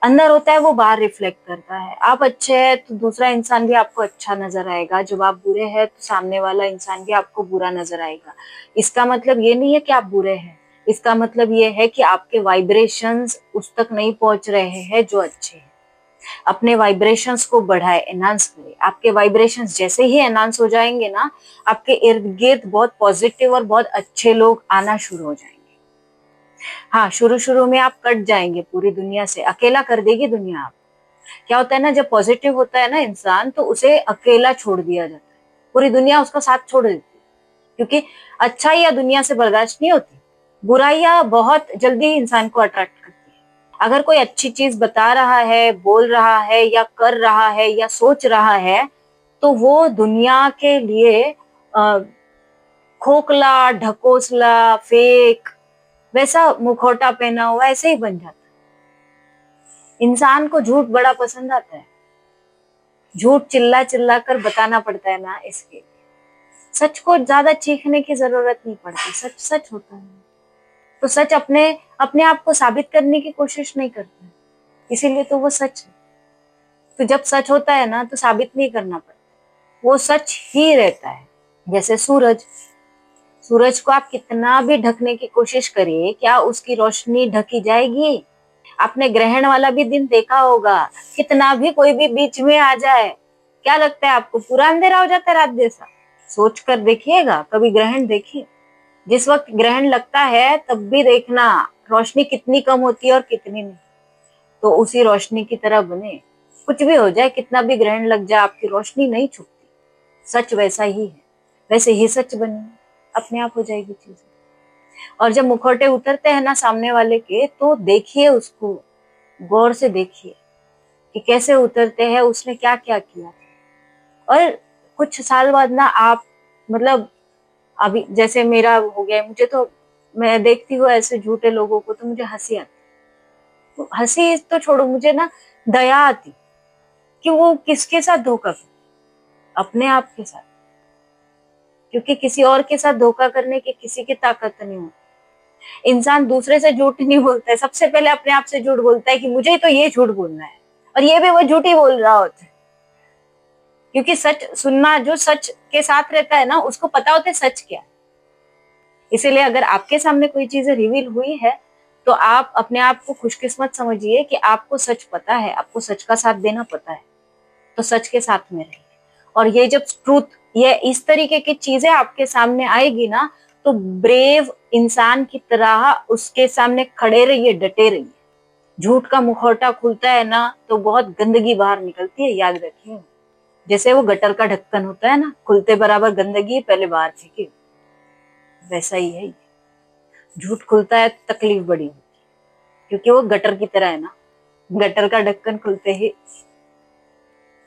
अंदर होता है वो बाहर रिफ्लेक्ट करता है। आप अच्छे हैं तो दूसरा इंसान भी आपको अच्छा नजर आएगा, जब आप बुरे हैं तो सामने वाला इंसान भी आपको बुरा नजर आएगा। इसका मतलब ये नहीं है कि आप बुरे हैं, इसका मतलब ये है कि आपके वाइब्रेशंस उस तक नहीं पहुंच रहे हैं जो अच्छे हैं। अपने वाइब्रेशंस को बढ़ाए, एनहांस करें। आपके वाइब्रेशंस जैसे ही एनहांस हो जाएंगे ना, आपके इर्द गिर्द बहुत पॉजिटिव और बहुत अच्छे लोग आना शुरू हो जाएंगे। हाँ, शुरू शुरू में आप कट जाएंगे पूरी दुनिया से, अकेला कर देगी दुनिया आप। क्या होता है ना, जब पॉजिटिव होता है ना इंसान, तो उसे अकेला छोड़ दिया जाता है, पूरी दुनिया उसका साथ छोड़ देती है। क्योंकि अच्छाइयाँ दुनिया से बर्दाश्त नहीं होती, बुराइयां बहुत जल्दी इंसान को अट्रैक्ट करती है। अगर कोई अच्छी चीज बता रहा है, बोल रहा है, या कर रहा है, या सोच रहा है, तो वो दुनिया के लिए खोखला, ढकोसला, फेक, वैसा मुखौटा पहना हुआ ऐसे ही बन जाता है। इंसान को झूठ बड़ा पसंद आता है, झूठ चिल्ला चिल्ला कर बताना पड़ता है ना, इसके सच को ज्यादा चीखने की जरूरत नहीं पड़ती, सच सच होता है। तो सच अपने अपने आप को साबित करने की कोशिश नहीं करता, इसीलिए तो वो सच है। तो जब सच होता है ना तो साबित नहीं करना पड़ता, वो सच ही रहता है। जैसे सूरज, सूरज को आप कितना भी ढकने की कोशिश करिए, क्या उसकी रोशनी ढकी जाएगी? आपने ग्रहण वाला भी दिन देखा होगा, कितना भी कोई भी बीच में आ जाए, क्या लगता है आपको, पूरा अंधेरा हो जाता है रात जैसा? सोच कर देखिएगा, कभी ग्रहण देखिए, जिस वक्त ग्रहण लगता है तब भी देखना रोशनी कितनी कम होती है और कितनी नहीं। तो उसी रोशनी की तरह बने, कुछ भी हो जाए, कितना भी ग्रहण लग जाए, आपकी रोशनी नहीं छुपती। सच वैसा ही है, वैसे ही सच बनिए, अपने आप हो जाएगी चीजें। और जब मुखौटे उतरते हैं ना सामने वाले के, तो देखिए उसको, गौर से देखिए कि कैसे उतरते हैं, उसने क्या क्या किया। और कुछ साल बाद ना आप, मतलब अभी जैसे मेरा हो गया, मुझे तो, मैं देखती हूँ ऐसे झूठे लोगों को तो मुझे हंसी आती। तो हंसी तो छोड़ो, मुझे ना दया आती कि वो किसके साथ धोखा कर, अपने आप के साथ, क्योंकि किसी और के साथ धोखा करने की किसी की ताकत नहीं होती। इंसान दूसरे से झूठ नहीं बोलता है, सबसे पहले अपने आप से झूठ बोलता है कि मुझे तो ये झूठ बोलना है, और ये भी वो झूठ ही बोल रहा होता है। क्योंकि सच सुनना, जो सच के साथ रहता है ना, उसको पता होता है सच क्या है। इसीलिए अगर आपके सामने कोई चीजें रिवील हुई है, तो आप अपने आप को खुशकिस्मत समझिए कि आपको सच पता है, आपको सच का साथ देना पता है, तो सच के साथ में रहिए। और ये जब ट्रूथ, ये इस तरीके की चीजें आपके सामने आएगी ना, तो ब्रेव इंसान की तरह उसके सामने खड़े रहिए, डटे रहिए। झूठ का मुखौटा खुलता है ना तो बहुत गंदगी बाहर निकलती है, याद रखिए। जैसे वो गटर का ढक्कन होता है ना, खुलते बराबर गंदगी पहले बाहर फेंके, वैसा ही है। झूठ खुलता है तो तकलीफ बड़ी होती है, क्योंकि वो गटर की तरह है ना, गटर का ढक्कन खुलते ही,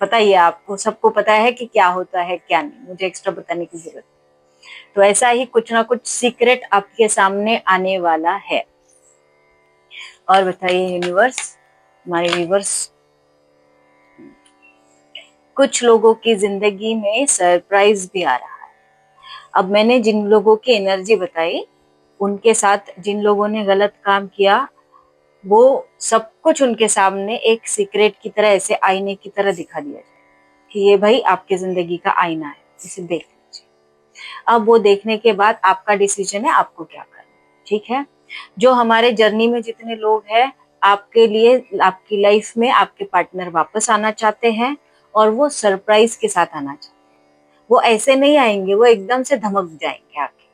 पता ही है आपको, सबको पता है कि क्या होता है क्या नहीं, मुझे एक्स्ट्रा बताने की जरूरत। तो ऐसा ही कुछ ना कुछ सीक्रेट आपके सामने आने वाला है। और बताइए यूनिवर्स, हमारे व्यूवर्स, कुछ लोगों की जिंदगी में सरप्राइज भी आ रहा है। अब मैंने जिन लोगों की एनर्जी बताई, उनके साथ जिन लोगों ने गलत काम किया, वो सब कुछ उनके सामने एक सीक्रेट की तरह, ऐसे आईने की तरह दिखा दिया जाए कि ये भाई आपकी जिंदगी का आईना है, इसे देख लीजिए। अब वो देखने के बाद आपका डिसीजन है आपको क्या करना, ठीक है? जो हमारे जर्नी में जितने लोग हैं, आपके लिए, आपकी लाइफ में आपके पार्टनर वापस आना चाहते हैं, और वो सरप्राइज के साथ आना चाहते हैं। वो ऐसे नहीं आएंगे, वो एकदम से धमक जाएंगे आके।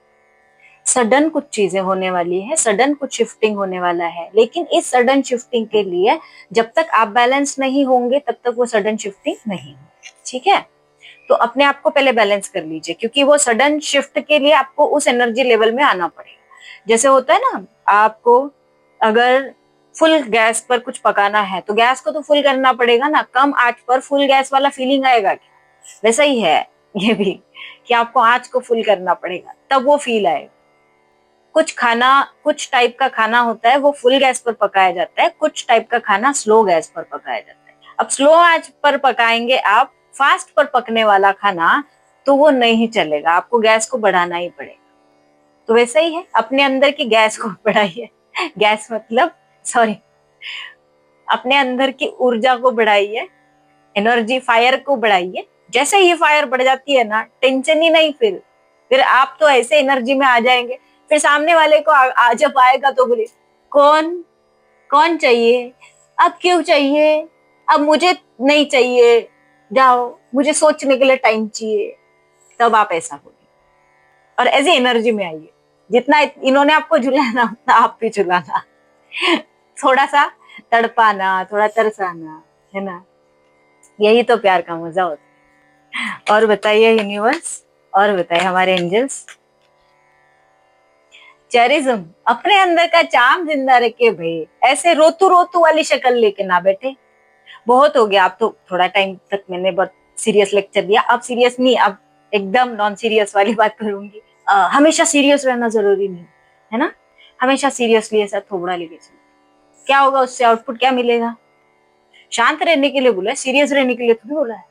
सडन कुछ चीजें होने वाली है, सडन कुछ शिफ्टिंग होने वाला है, लेकिन इस सडन शिफ्टिंग के लिए जब तक आप बैलेंस नहीं होंगे तब तक वो सडन शिफ्टिंग नहीं होगी, ठीक है? तो अपने आप को पहले बैलेंस कर लीजिए, क्योंकि वो सडन शिफ्ट के लिए आपको उस एनर्जी लेवल में आना पड़ेगा। जैसे होता है ना, आपको अगर फुल गैस पर कुछ पकाना है तो गैस को तो फुल करना पड़ेगा ना, कम आंच पर फुल गैस वाला फीलिंग आएगा क्या? वैसा ही है ये भी, कि आपको आंच को फुल करना पड़ेगा तब वो फील आएगा। कुछ खाना, कुछ टाइप का खाना होता है वो फुल गैस पर पकाया जाता है, कुछ टाइप का खाना स्लो गैस पर पकाया जाता है। अब स्लो आंच पर पकाएंगे आप फास्ट पर पकने वाला खाना, तो वो नहीं चलेगा, आपको गैस को बढ़ाना ही पड़ेगा। तो वैसा ही है, अपने अंदर की गैस को बढ़ाइए, गैस मतलब, सॉरी, अपने अंदर की ऊर्जा को बढ़ाइए, एनर्जी फायर को बढ़ाइए। जैसे ये फायर बढ़ जाती है ना, टेंशन ही नहीं, फिर आप तो ऐसे एनर्जी में आ जाएंगे। फिर सामने वाले को जब आएगा तो बोले, कौन कौन चाहिए, अब क्यों चाहिए, अब मुझे नहीं चाहिए, जाओ, मुझे सोचने के लिए टाइम चाहिए। तब आप ऐसा बोलिए और ऐसी एनर्जी में आइए। जितना इन्होंने आपको झुलाना उतना आप भी झुलाना, थोड़ा सा तड़पाना, थोड़ा तरसाना, है ना? यही तो प्यार का मजा होता है। और बताइए यूनिवर्स, और बताइए हमारे एंजल्स। चेरिज्म, अपने अंदर का चार्म जिंदा रखे भाई, ऐसे रोतू रोतू वाली शक्ल लेके ना बैठे। बहुत हो गया, अब तो थोड़ा टाइम तक मैंने बहुत सीरियस लेक्चर दिया, अब सीरियस नहीं, अब एकदम नॉन सीरियस वाली बात करूंगी। हमेशा सीरियस रहना जरूरी नहीं है ना, हमेशा सीरियसली ऐसा थोबड़ा लेके चलो, क्या होगा उससे, आउटपुट क्या मिलेगा? शांत रहने के लिए बोला है, सीरियस रहने के लिए थोड़ी बोला है।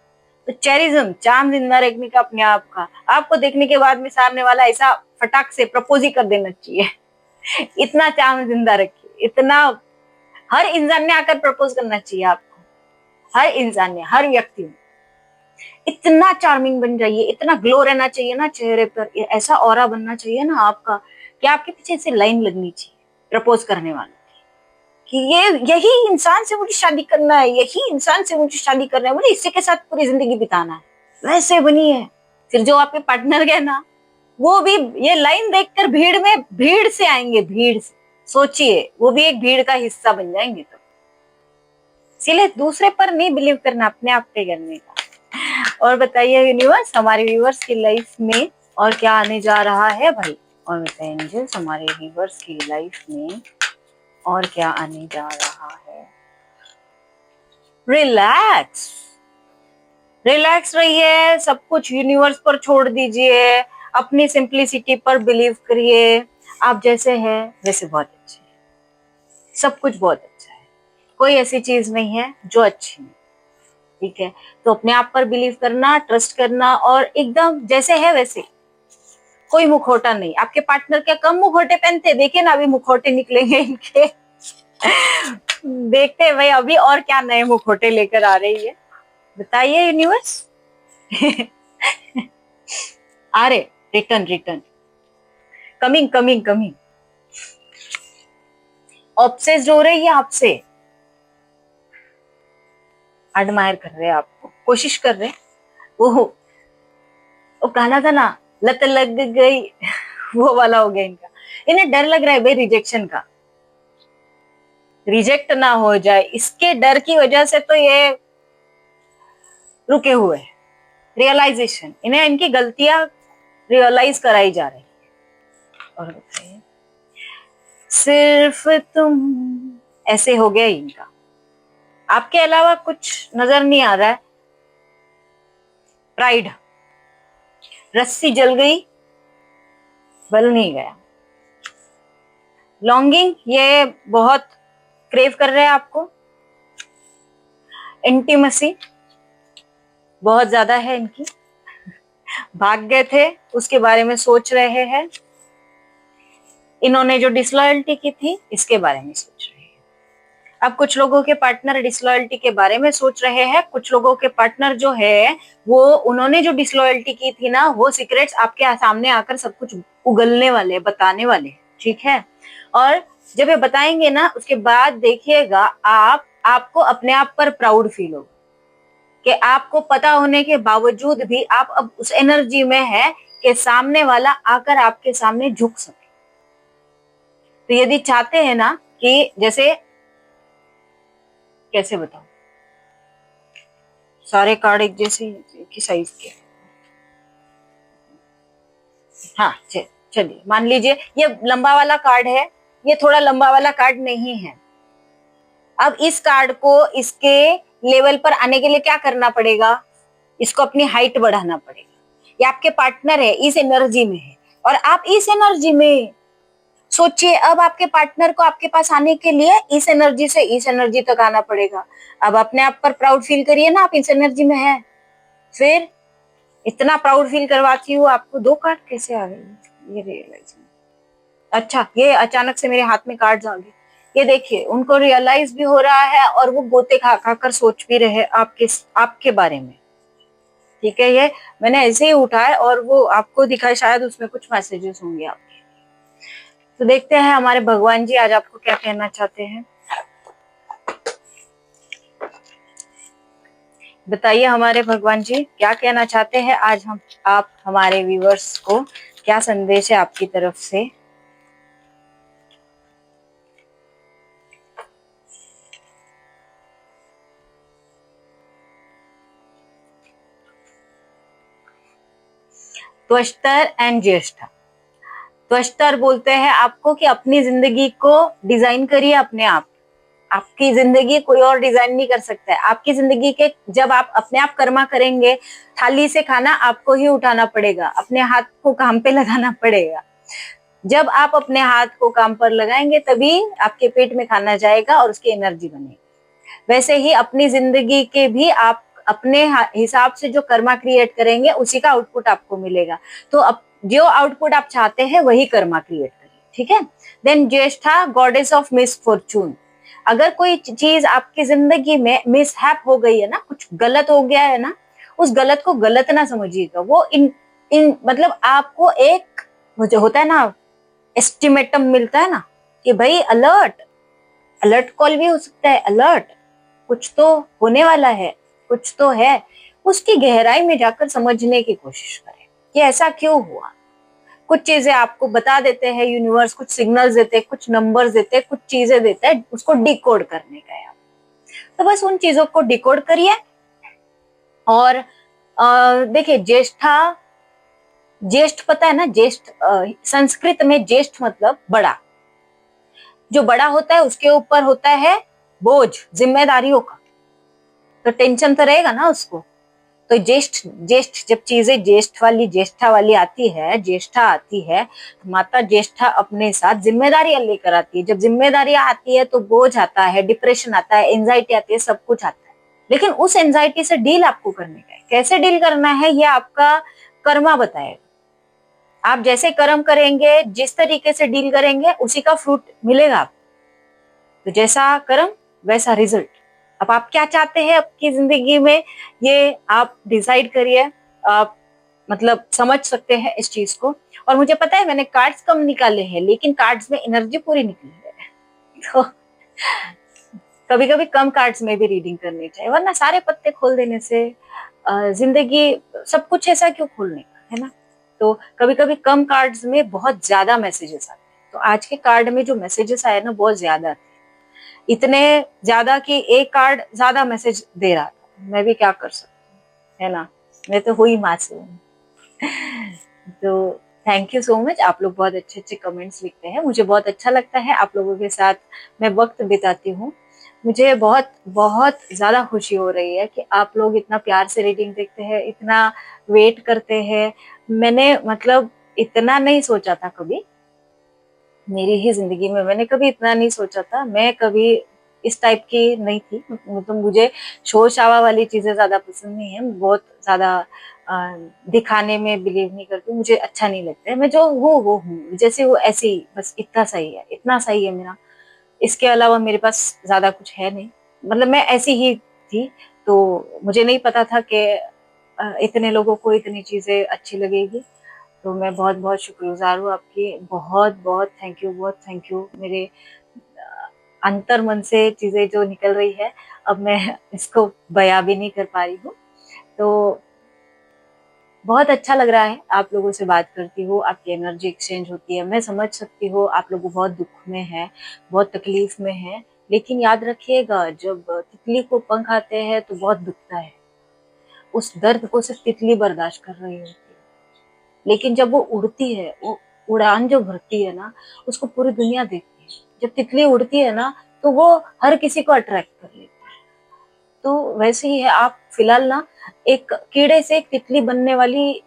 तो चेरिज्म, चाम जिंदा रखने का अपने आप का, आपको देखने के बाद में सामने वाला ऐसा फटाक से प्रपोज ही कर देना चाहिए। इतना चाम जिंदा रखिए, इतना हर इंसान ने आकर प्रपोज करना चाहिए आपको, हर इंसान ने, हर व्यक्ति ने। इतना चार्मिंग बन जाइए, इतना ग्लो रहना चाहिए ना चेहरे पर, ऐसा ऑरा बनना चाहिए ना आपका कि आपके पीछे से लाइन लगनी चाहिए प्रपोज करने वालों की, ये यही इंसान से मुझे शादी करना है, यही इंसान से मुझे शादी करना है, मुझे इसी के साथ पूरी जिंदगी बिताना है, वैसे बनी है। फिर जो आपके पार्टनर है ना, वो भी ये लाइन देखकर भीड़ में, भीड़ से आएंगे, भीड़ से, सोचिए वो भी एक भीड़ का हिस्सा बन जाएंगे। तो इसलिए दूसरे पर नहीं बिलीव करना, अपने आप पे करने का। और बताइए यूनिवर्स, हमारे व्यूवर्स की लाइफ में और क्या आने जा रहा है भाई? और बताइए एंजल्स, हमारे व्यूवर्स की लाइफ में और क्या आने जा रहा है? रिलैक्स, रिलैक्स रहिए, सब कुछ यूनिवर्स पर छोड़ दीजिए, अपनी सिंप्लिसिटी पर बिलीव करिए। आप जैसे हैं वैसे बहुत अच्छे हैं, सब कुछ बहुत अच्छा है, कोई ऐसी चीज नहीं है जो अच्छी नहीं, ठीक है? तो अपने आप पर बिलीव करना, ट्रस्ट करना, और एकदम जैसे है वैसे, कोई मुखौटा नहीं। आपके पार्टनर क्या कम मुखौटे पहनते? देखिए ना, अभी मुखौटे निकलेंगे इनके। देखते हैं भाई अभी और क्या नए मुखौटे लेकर आ रही है, बताइए यूनिवर्स। आ रहे, return return, coming coming coming, obsessed हो रही है आपसे, एडमायर कर रहे हैं आपको, कोशिश कर रहे हैं। वो कहना था ना, लत लग गई, वो वाला हो गया इनका। इन्हें डर लग रहा है भाई रिजेक्शन का, रिजेक्ट ना हो जाए, इसके डर की वजह से तो ये रुके हुए हैं। रियलाइजेशन, इन्हें इनकी गलतियां रियलाइज कराई जा रही है। और बताइए, सिर्फ तुम, ऐसे हो गया इनका, आपके अलावा कुछ नजर नहीं आ रहा है। प्राइड, रस्सी जल गई, बल नहीं गया। लॉन्गिंग, ये बहुत क्रेव कर रहे हैं आपको। इंटीमेसी बहुत ज्यादा है इनकी, भाग गए थे उसके बारे में सोच रहे हैं। इन्होंने जो डिसलॉयल्टी की थी इसके बारे में सोच रहे हैं। अब कुछ लोगों के पार्टनर डिसलॉयल्टी के बारे में सोच रहे हैं, कुछ लोगों के पार्टनर जो है वो, उन्होंने जो डिसलॉयल्टी की थी ना, वो सीक्रेट्स आपके सामने आकर सब कुछ उगलने वाले, बताने वाले, ठीक है? और जब ये बताएंगे ना, उसके बाद देखिएगा आपको अपने आप पर प्राउड फील होगा कि आपको पता होने के बावजूद भी आप अब उस एनर्जी में है कि सामने वाला आकर आपके सामने झुक सके। तो यदि चाहते हैं ना कि जैसे, कैसे बताऊं, सारे कार्ड एक जैसे की साइज के, हाँ चलिए मान लीजिए ये लंबा वाला कार्ड है, ये थोड़ा लंबा वाला कार्ड नहीं है। अब इस कार्ड को इसके लेवल पर आने के लिए क्या करना पड़ेगा? इसको अपनी हाइट बढ़ाना पड़ेगा। ये आपके पार्टनर है, इस एनर्जी में है, और आप इस एनर्जी में सोचिए। अब आपके पार्टनर को आपके पास आने के लिए इस एनर्जी से इस एनर्जी तक आना पड़ेगा। अब अपने आप पर प्राउड फील करिए ना, आप इस एनर्जी में है। फिर इतना प्राउड फील करवाती हूँ आपको, 2 कार्ड कैसे आ गई ये रियलाइज। अच्छा, ये अचानक से मेरे हाथ में कार्ड्स आ गए, ये देखिए उनको रियलाइज भी हो रहा है और वो गोते खा खा कर सोच भी रहे आपके बारे में, ठीक है? ये मैंने ऐसे ही उठाया और वो आपको दिखाए, शायद उसमें कुछ मैसेजेस होंगे आपके। तो देखते हैं हमारे भगवान जी आज आपको क्या कहना चाहते हैं। बताइए हमारे भगवान जी क्या कहना चाहते हैं आज आप हमारे व्यूअर्स को, क्या संदेश है आपकी तरफ से? त्वष्टर एंड ज्येष्ठ। त्वष्टर बोलते हैं आपको कि अपनी जिंदगी को डिजाइन करिए अपने आप, आपकी जिंदगी कोई और डिजाइन नहीं कर सकता है। आपकी जिंदगी के जब आप अपने आप कर्मा करेंगे, थाली से खाना आपको ही उठाना पड़ेगा, अपने हाथ को काम पे लगाना पड़ेगा। जब आप अपने हाथ को काम पर लगाएंगे तभी आपके पेट में खाना जाएगा और उसकी एनर्जी बनेगी। वैसे ही अपनी जिंदगी के भी आप अपने हिसाब से जो कर्मा क्रिएट करेंगे उसी का आउटपुट आपको मिलेगा। तो अब जो आउटपुट आप चाहते हैं वही कर्मा क्रिएट करिए, ठीक है। Then Jyeshtha, goddess of misfortune. अगर कोई चीज आपकी जिंदगी में मिसहैप हो गई है ना, कुछ गलत हो गया है ना, उस गलत को गलत ना समझिएगा। वो इन मतलब आपको एक जो होता है ना, एस्टिमेटम मिलता है ना कि भाई अलर्ट, अलर्ट कॉल भी हो सकता है, अलर्ट, कुछ तो होने वाला है, कुछ तो है। उसकी गहराई में जाकर समझने की कोशिश करें कि ऐसा क्यों हुआ। कुछ चीजें आपको बता देते हैं यूनिवर्स, कुछ सिग्नल्स देते हैं, कुछ नंबर्स देते हैं, कुछ चीजें देते हैं, उसको डिकोड करने का है। तो बस उन चीजों को डिकोड करिए। और देखिए, ज्येष्ठा, ज्येष्ठ पता है ना, ज्येष्ठ संस्कृत में ज्येष्ठ मतलब बड़ा। जो बड़ा होता है उसके ऊपर होता है बोझ, जिम्मेदारियों का, तो टेंशन तो रहेगा ना उसको। तो ज्येष्ठ, ज्येष्ठ जब चीजें ज्येष्ठ वाली, ज्येष्ठा वाली आती है, ज्येष्ठा आती है, तो माता ज्येष्ठा अपने साथ जिम्मेदारियां लेकर आती है। जब जिम्मेदारियां आती है तो बोझ आता है, डिप्रेशन आता है, एंजाइटी आती है, सब कुछ आता है। लेकिन उस एंजाइटी से डील आपको करने का है। कैसे डील करना है ये आपका कर्मा बताएगा। आप जैसे कर्म करेंगे, जिस तरीके से डील करेंगे, उसी का फ्रूट मिलेगा आपको। तो जैसा कर्म वैसा रिजल्ट। अब आप क्या चाहते हैं आपकी जिंदगी में, ये आप डिसाइड करिए। आप मतलब समझ सकते हैं इस चीज को। और मुझे पता है मैंने कार्ड्स कम निकाले हैं, लेकिन कार्ड्स में एनर्जी पूरी निकली है। तो कभी कभी कम कार्ड्स में भी रीडिंग करनी चाहिए, वरना सारे पत्ते खोल देने से जिंदगी, सब कुछ ऐसा क्यों खोलने का, है ना। तो कभी कभी कम कार्ड्स में बहुत ज्यादा मैसेजेस आते हैं। तो आज के कार्ड में जो मैसेजेस आए ना, बहुत ज्यादा थे, इतने ज्यादा कि एक कार्ड ज्यादा मैसेज दे रहा था। मैं भी क्या कर सकती हूँ, है ना, मैं तो हुई मासूम। तो थैंक यू सो मच। आप लोग बहुत अच्छे अच्छे कमेंट्स लिखते हैं, मुझे बहुत अच्छा लगता है आप लोगों के साथ मैं वक्त बिताती हूँ। मुझे बहुत बहुत ज्यादा खुशी हो रही है कि आप लोग इतना प्यार से रीडिंग देखते हैं, इतना वेट करते हैं। मैंने मतलब इतना नहीं सोचा था कभी मेरी ही जिंदगी में, मैंने कभी इतना नहीं सोचा था। मैं कभी इस टाइप की नहीं थी, तो मुझे शोर शराबा वाली चीजें ज्यादा पसंद नहीं है। बहुत ज्यादा दिखाने में बिलीव नहीं करती, मुझे अच्छा नहीं लगता है। मैं जो हूँ वो हूँ, जैसे वो ऐसे ही, बस इतना सही है, इतना सही है मेरा। इसके अलावा मेरे पास ज्यादा कुछ है नहीं, मतलब मैं ऐसी ही थी। तो मुझे नहीं पता था कि इतने लोगों को इतनी चीजें अच्छी लगेगी। तो मैं बहुत बहुत शुक्रगुजार हूँ आपकी, बहुत बहुत थैंक यू, बहुत थैंक यू। मेरे अंतर मन से चीजें जो निकल रही है, अब मैं इसको बयां भी नहीं कर पा रही हूँ। तो बहुत अच्छा लग रहा है, आप लोगों से बात करती हूँ, आपकी एनर्जी एक्सचेंज होती है। मैं समझ सकती हूँ आप लोग बहुत दुख में है, बहुत तकलीफ में है। लेकिन याद रखिएगा, जब तितली को पंख आते हैं तो बहुत दुखता है, उस दर्द को सिर्फ तितली बर्दाश्त कर रही होती है। लेकिन जब वो उड़ती है, वो उड़ान जो भरती है ना, उसको पूरी दुनिया देखती है। जब तितली उड़ती है ना, तो वो हर किसी को अट्रैक्ट कर लेती है। तो वैसे ही है, आप फिलहाल ना एक कीड़े से एक तितली बनने वाली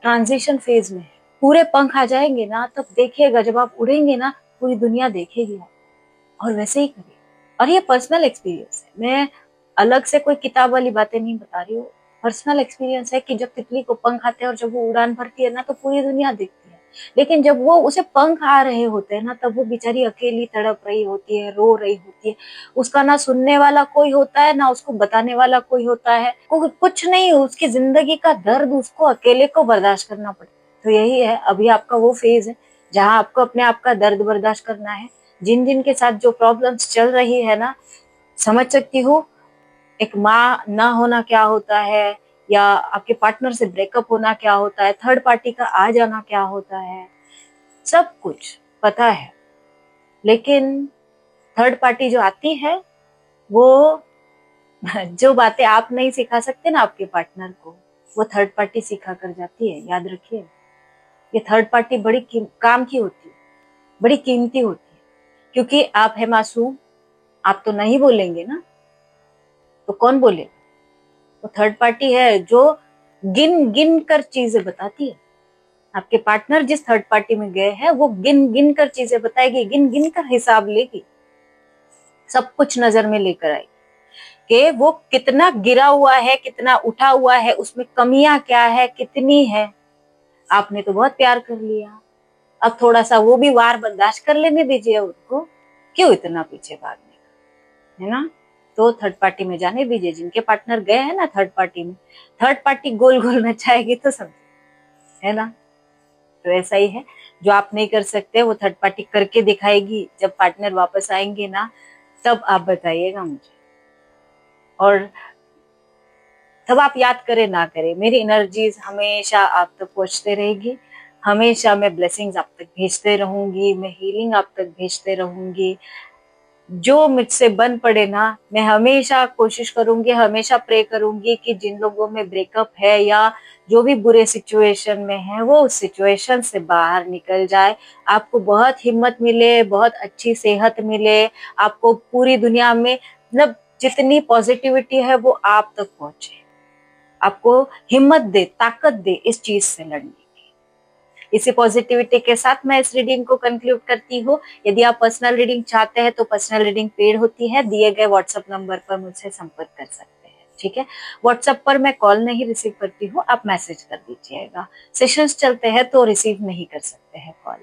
ट्रांजिशन फेज में है। पूरे पंख आ जाएंगे ना, तब देखिएगा, जब आप उड़ेंगे ना, पूरी दुनिया देखेगी आप। और वैसे ही करिए। और ये पर्सनल एक्सपीरियंस है, मैं अलग से कोई किताब वाली बातें नहीं बता रही हूँ। पर्सनल एक्सपीरियंस है कि जब तितली को पंख आते हैं और जब वो उड़ान भरती है ना, तो पूरी दुनिया देखती है। लेकिन जब वो उसे पंख आ रहे होते हैं ना, तब वो बेचारी अकेली तड़प रही होती है, रो रही होती है। उसका ना सुनने वाला कोई होता है, ना उसको बताने वाला कोई होता है, कुछ नहीं। उसकी जिंदगी का दर्द उसको अकेले को बर्दाश्त करना पड़ता है। तो यही है, अभी आपका वो फेज है जहाँ आपको अपने आप का दर्द बर्दाश्त करना है। जिन जिन के साथ जो प्रॉब्लम्स चल रही है ना, समझ सकती हूँ। एक माँ ना होना क्या होता है, या आपके पार्टनर से ब्रेकअप होना क्या होता है, थर्ड पार्टी का आ जाना क्या होता है, सब कुछ पता है। लेकिन थर्ड पार्टी जो आती है, वो जो बातें आप नहीं सिखा सकते ना आपके पार्टनर को, वो थर्ड पार्टी सिखा कर जाती है। याद रखिए, ये थर्ड पार्टी बड़ी काम की होती है, बड़ी कीमती होती है। क्योंकि आप है मासूम, आप तो नहीं बोलेंगे ना, तो कौन बोलेगा? तो थर्ड पार्टी है जो गिन गिन कर चीजें बताती है। आपके पार्टनर जिस थर्ड पार्टी में गए हैं वो गिन गिन कर चीजें बताएगी, गिन गिन कर हिसाब लेगी, सब कुछ नजर में लेकर आएगी कि वो कितना गिरा हुआ है, कितना उठा हुआ है, उसमें कमियां क्या है, कितनी है। आपने तो बहुत प्यार कर लिया, अब थोड़ा सा वो भी वार बर्दाश्त कर लेने दीजिए उनको, क्यों इतना पीछे भागने का, है ना? तो थर्ड पार्टी में जाने दीजिए। जिनके पार्टनर गए हैं ना थर्ड पार्टी में, थर्ड पार्टी गोल गोल नचाएगी तो समझ, है ना? तो ऐसा ही है, जो आप नहीं कर सकते वो थर्ड पार्टी करके दिखाएगी। जब पार्टनर वापस आएंगे ना, तब आप बताइएगा मुझे, और तब आप याद करें ना करें, मेरी एनर्जीज हमेशा आप तक पहुंचते रहेगी, हमेशा मैं ब्लेसिंग्स आप तक भेजते रहूंगी, मैं हीलिंग आप तक भेजते रहूंगी। जो मुझसे बन पड़े ना, मैं हमेशा कोशिश करूंगी, हमेशा प्रे करूंगी कि जिन लोगों में ब्रेकअप है या जो भी बुरे सिचुएशन में है वो उस सिचुएशन से बाहर निकल जाए। आपको बहुत हिम्मत मिले, बहुत अच्छी सेहत मिले, आपको पूरी दुनिया में मतलब जितनी पॉजिटिविटी है वो आप तक पहुंचे, आपको हिम्मत दे, ताकत दे इस चीज से लड़ने की। इसी पॉजिटिविटी के साथ मैं इस रीडिंग को कंक्लूड करती हूँ। यदि आप पर्सनल रीडिंग चाहते हैं तो पर्सनल रीडिंग पेड होती है, दिए गए व्हाट्सएप नंबर पर मुझसे संपर्क कर सकते हैं, ठीक है? व्हाट्सएप पर मैं कॉल नहीं रिसीव करती हूँ, आप मैसेज कर दीजिएगा। सेशंस चलते हैं तो रिसीव नहीं कर सकते हैं कॉल,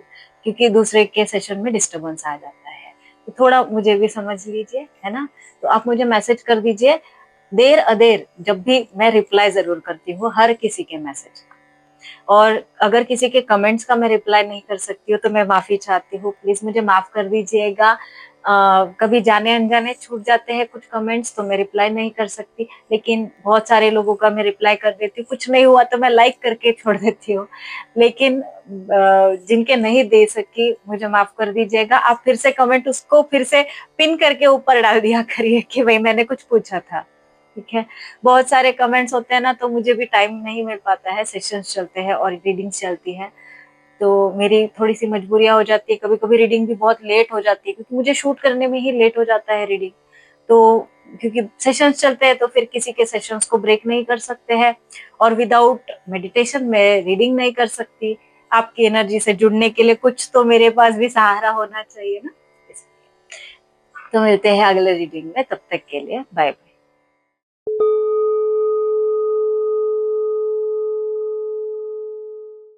क्योंकि दूसरे के सेशन में डिस्टर्बेंस आ जाता है, तो थोड़ा मुझे भी समझ लीजिए, है ना? तो आप मुझे मैसेज कर दीजिए, देर अदेर जब भी मैं रिप्लाई जरूर करती हूँ हर किसी के मैसेज का। और अगर किसी के कमेंट्स का मैं रिप्लाई नहीं कर सकती हूँ तो मैं माफी चाहती हूँ, प्लीज मुझे माफ कर दीजिएगा। कभी जाने अनजाने छूट जाते हैं कुछ कमेंट्स तो मैं रिप्लाई नहीं कर सकती, लेकिन बहुत सारे लोगों का मैं रिप्लाई कर देती हूँ। कुछ नहीं हुआ तो मैं लाइक करके छोड़ देती हूँ, लेकिन जिनके नहीं दे सकी मुझे माफ कर दीजिएगा। आप फिर से कमेंट उसको फिर से पिन करके ऊपर डाल दिया करिए कि भाई मैंने कुछ पूछा था, ठीक है? बहुत सारे कमेंट्स होते हैं ना, तो मुझे भी टाइम नहीं मिल पाता है, सेशंस चलते हैं और रीडिंग्स चलती है, तो मेरी थोड़ी सी मजबूरियां हो जाती है। कभी कभी रीडिंग भी बहुत लेट हो जाती है क्योंकि मुझे शूट करने में ही लेट हो जाता है रीडिंग, तो क्योंकि सेशंस चलते हैं तो फिर किसी के सेशंस को ब्रेक नहीं कर सकते हैं, और विदाउट मेडिटेशन में रीडिंग नहीं कर सकती। आपकी एनर्जी से जुड़ने के लिए कुछ तो मेरे पास भी सहारा होना चाहिए ना। तो मिलते हैं अगले रीडिंग में, तब तक के लिए बाय बाय।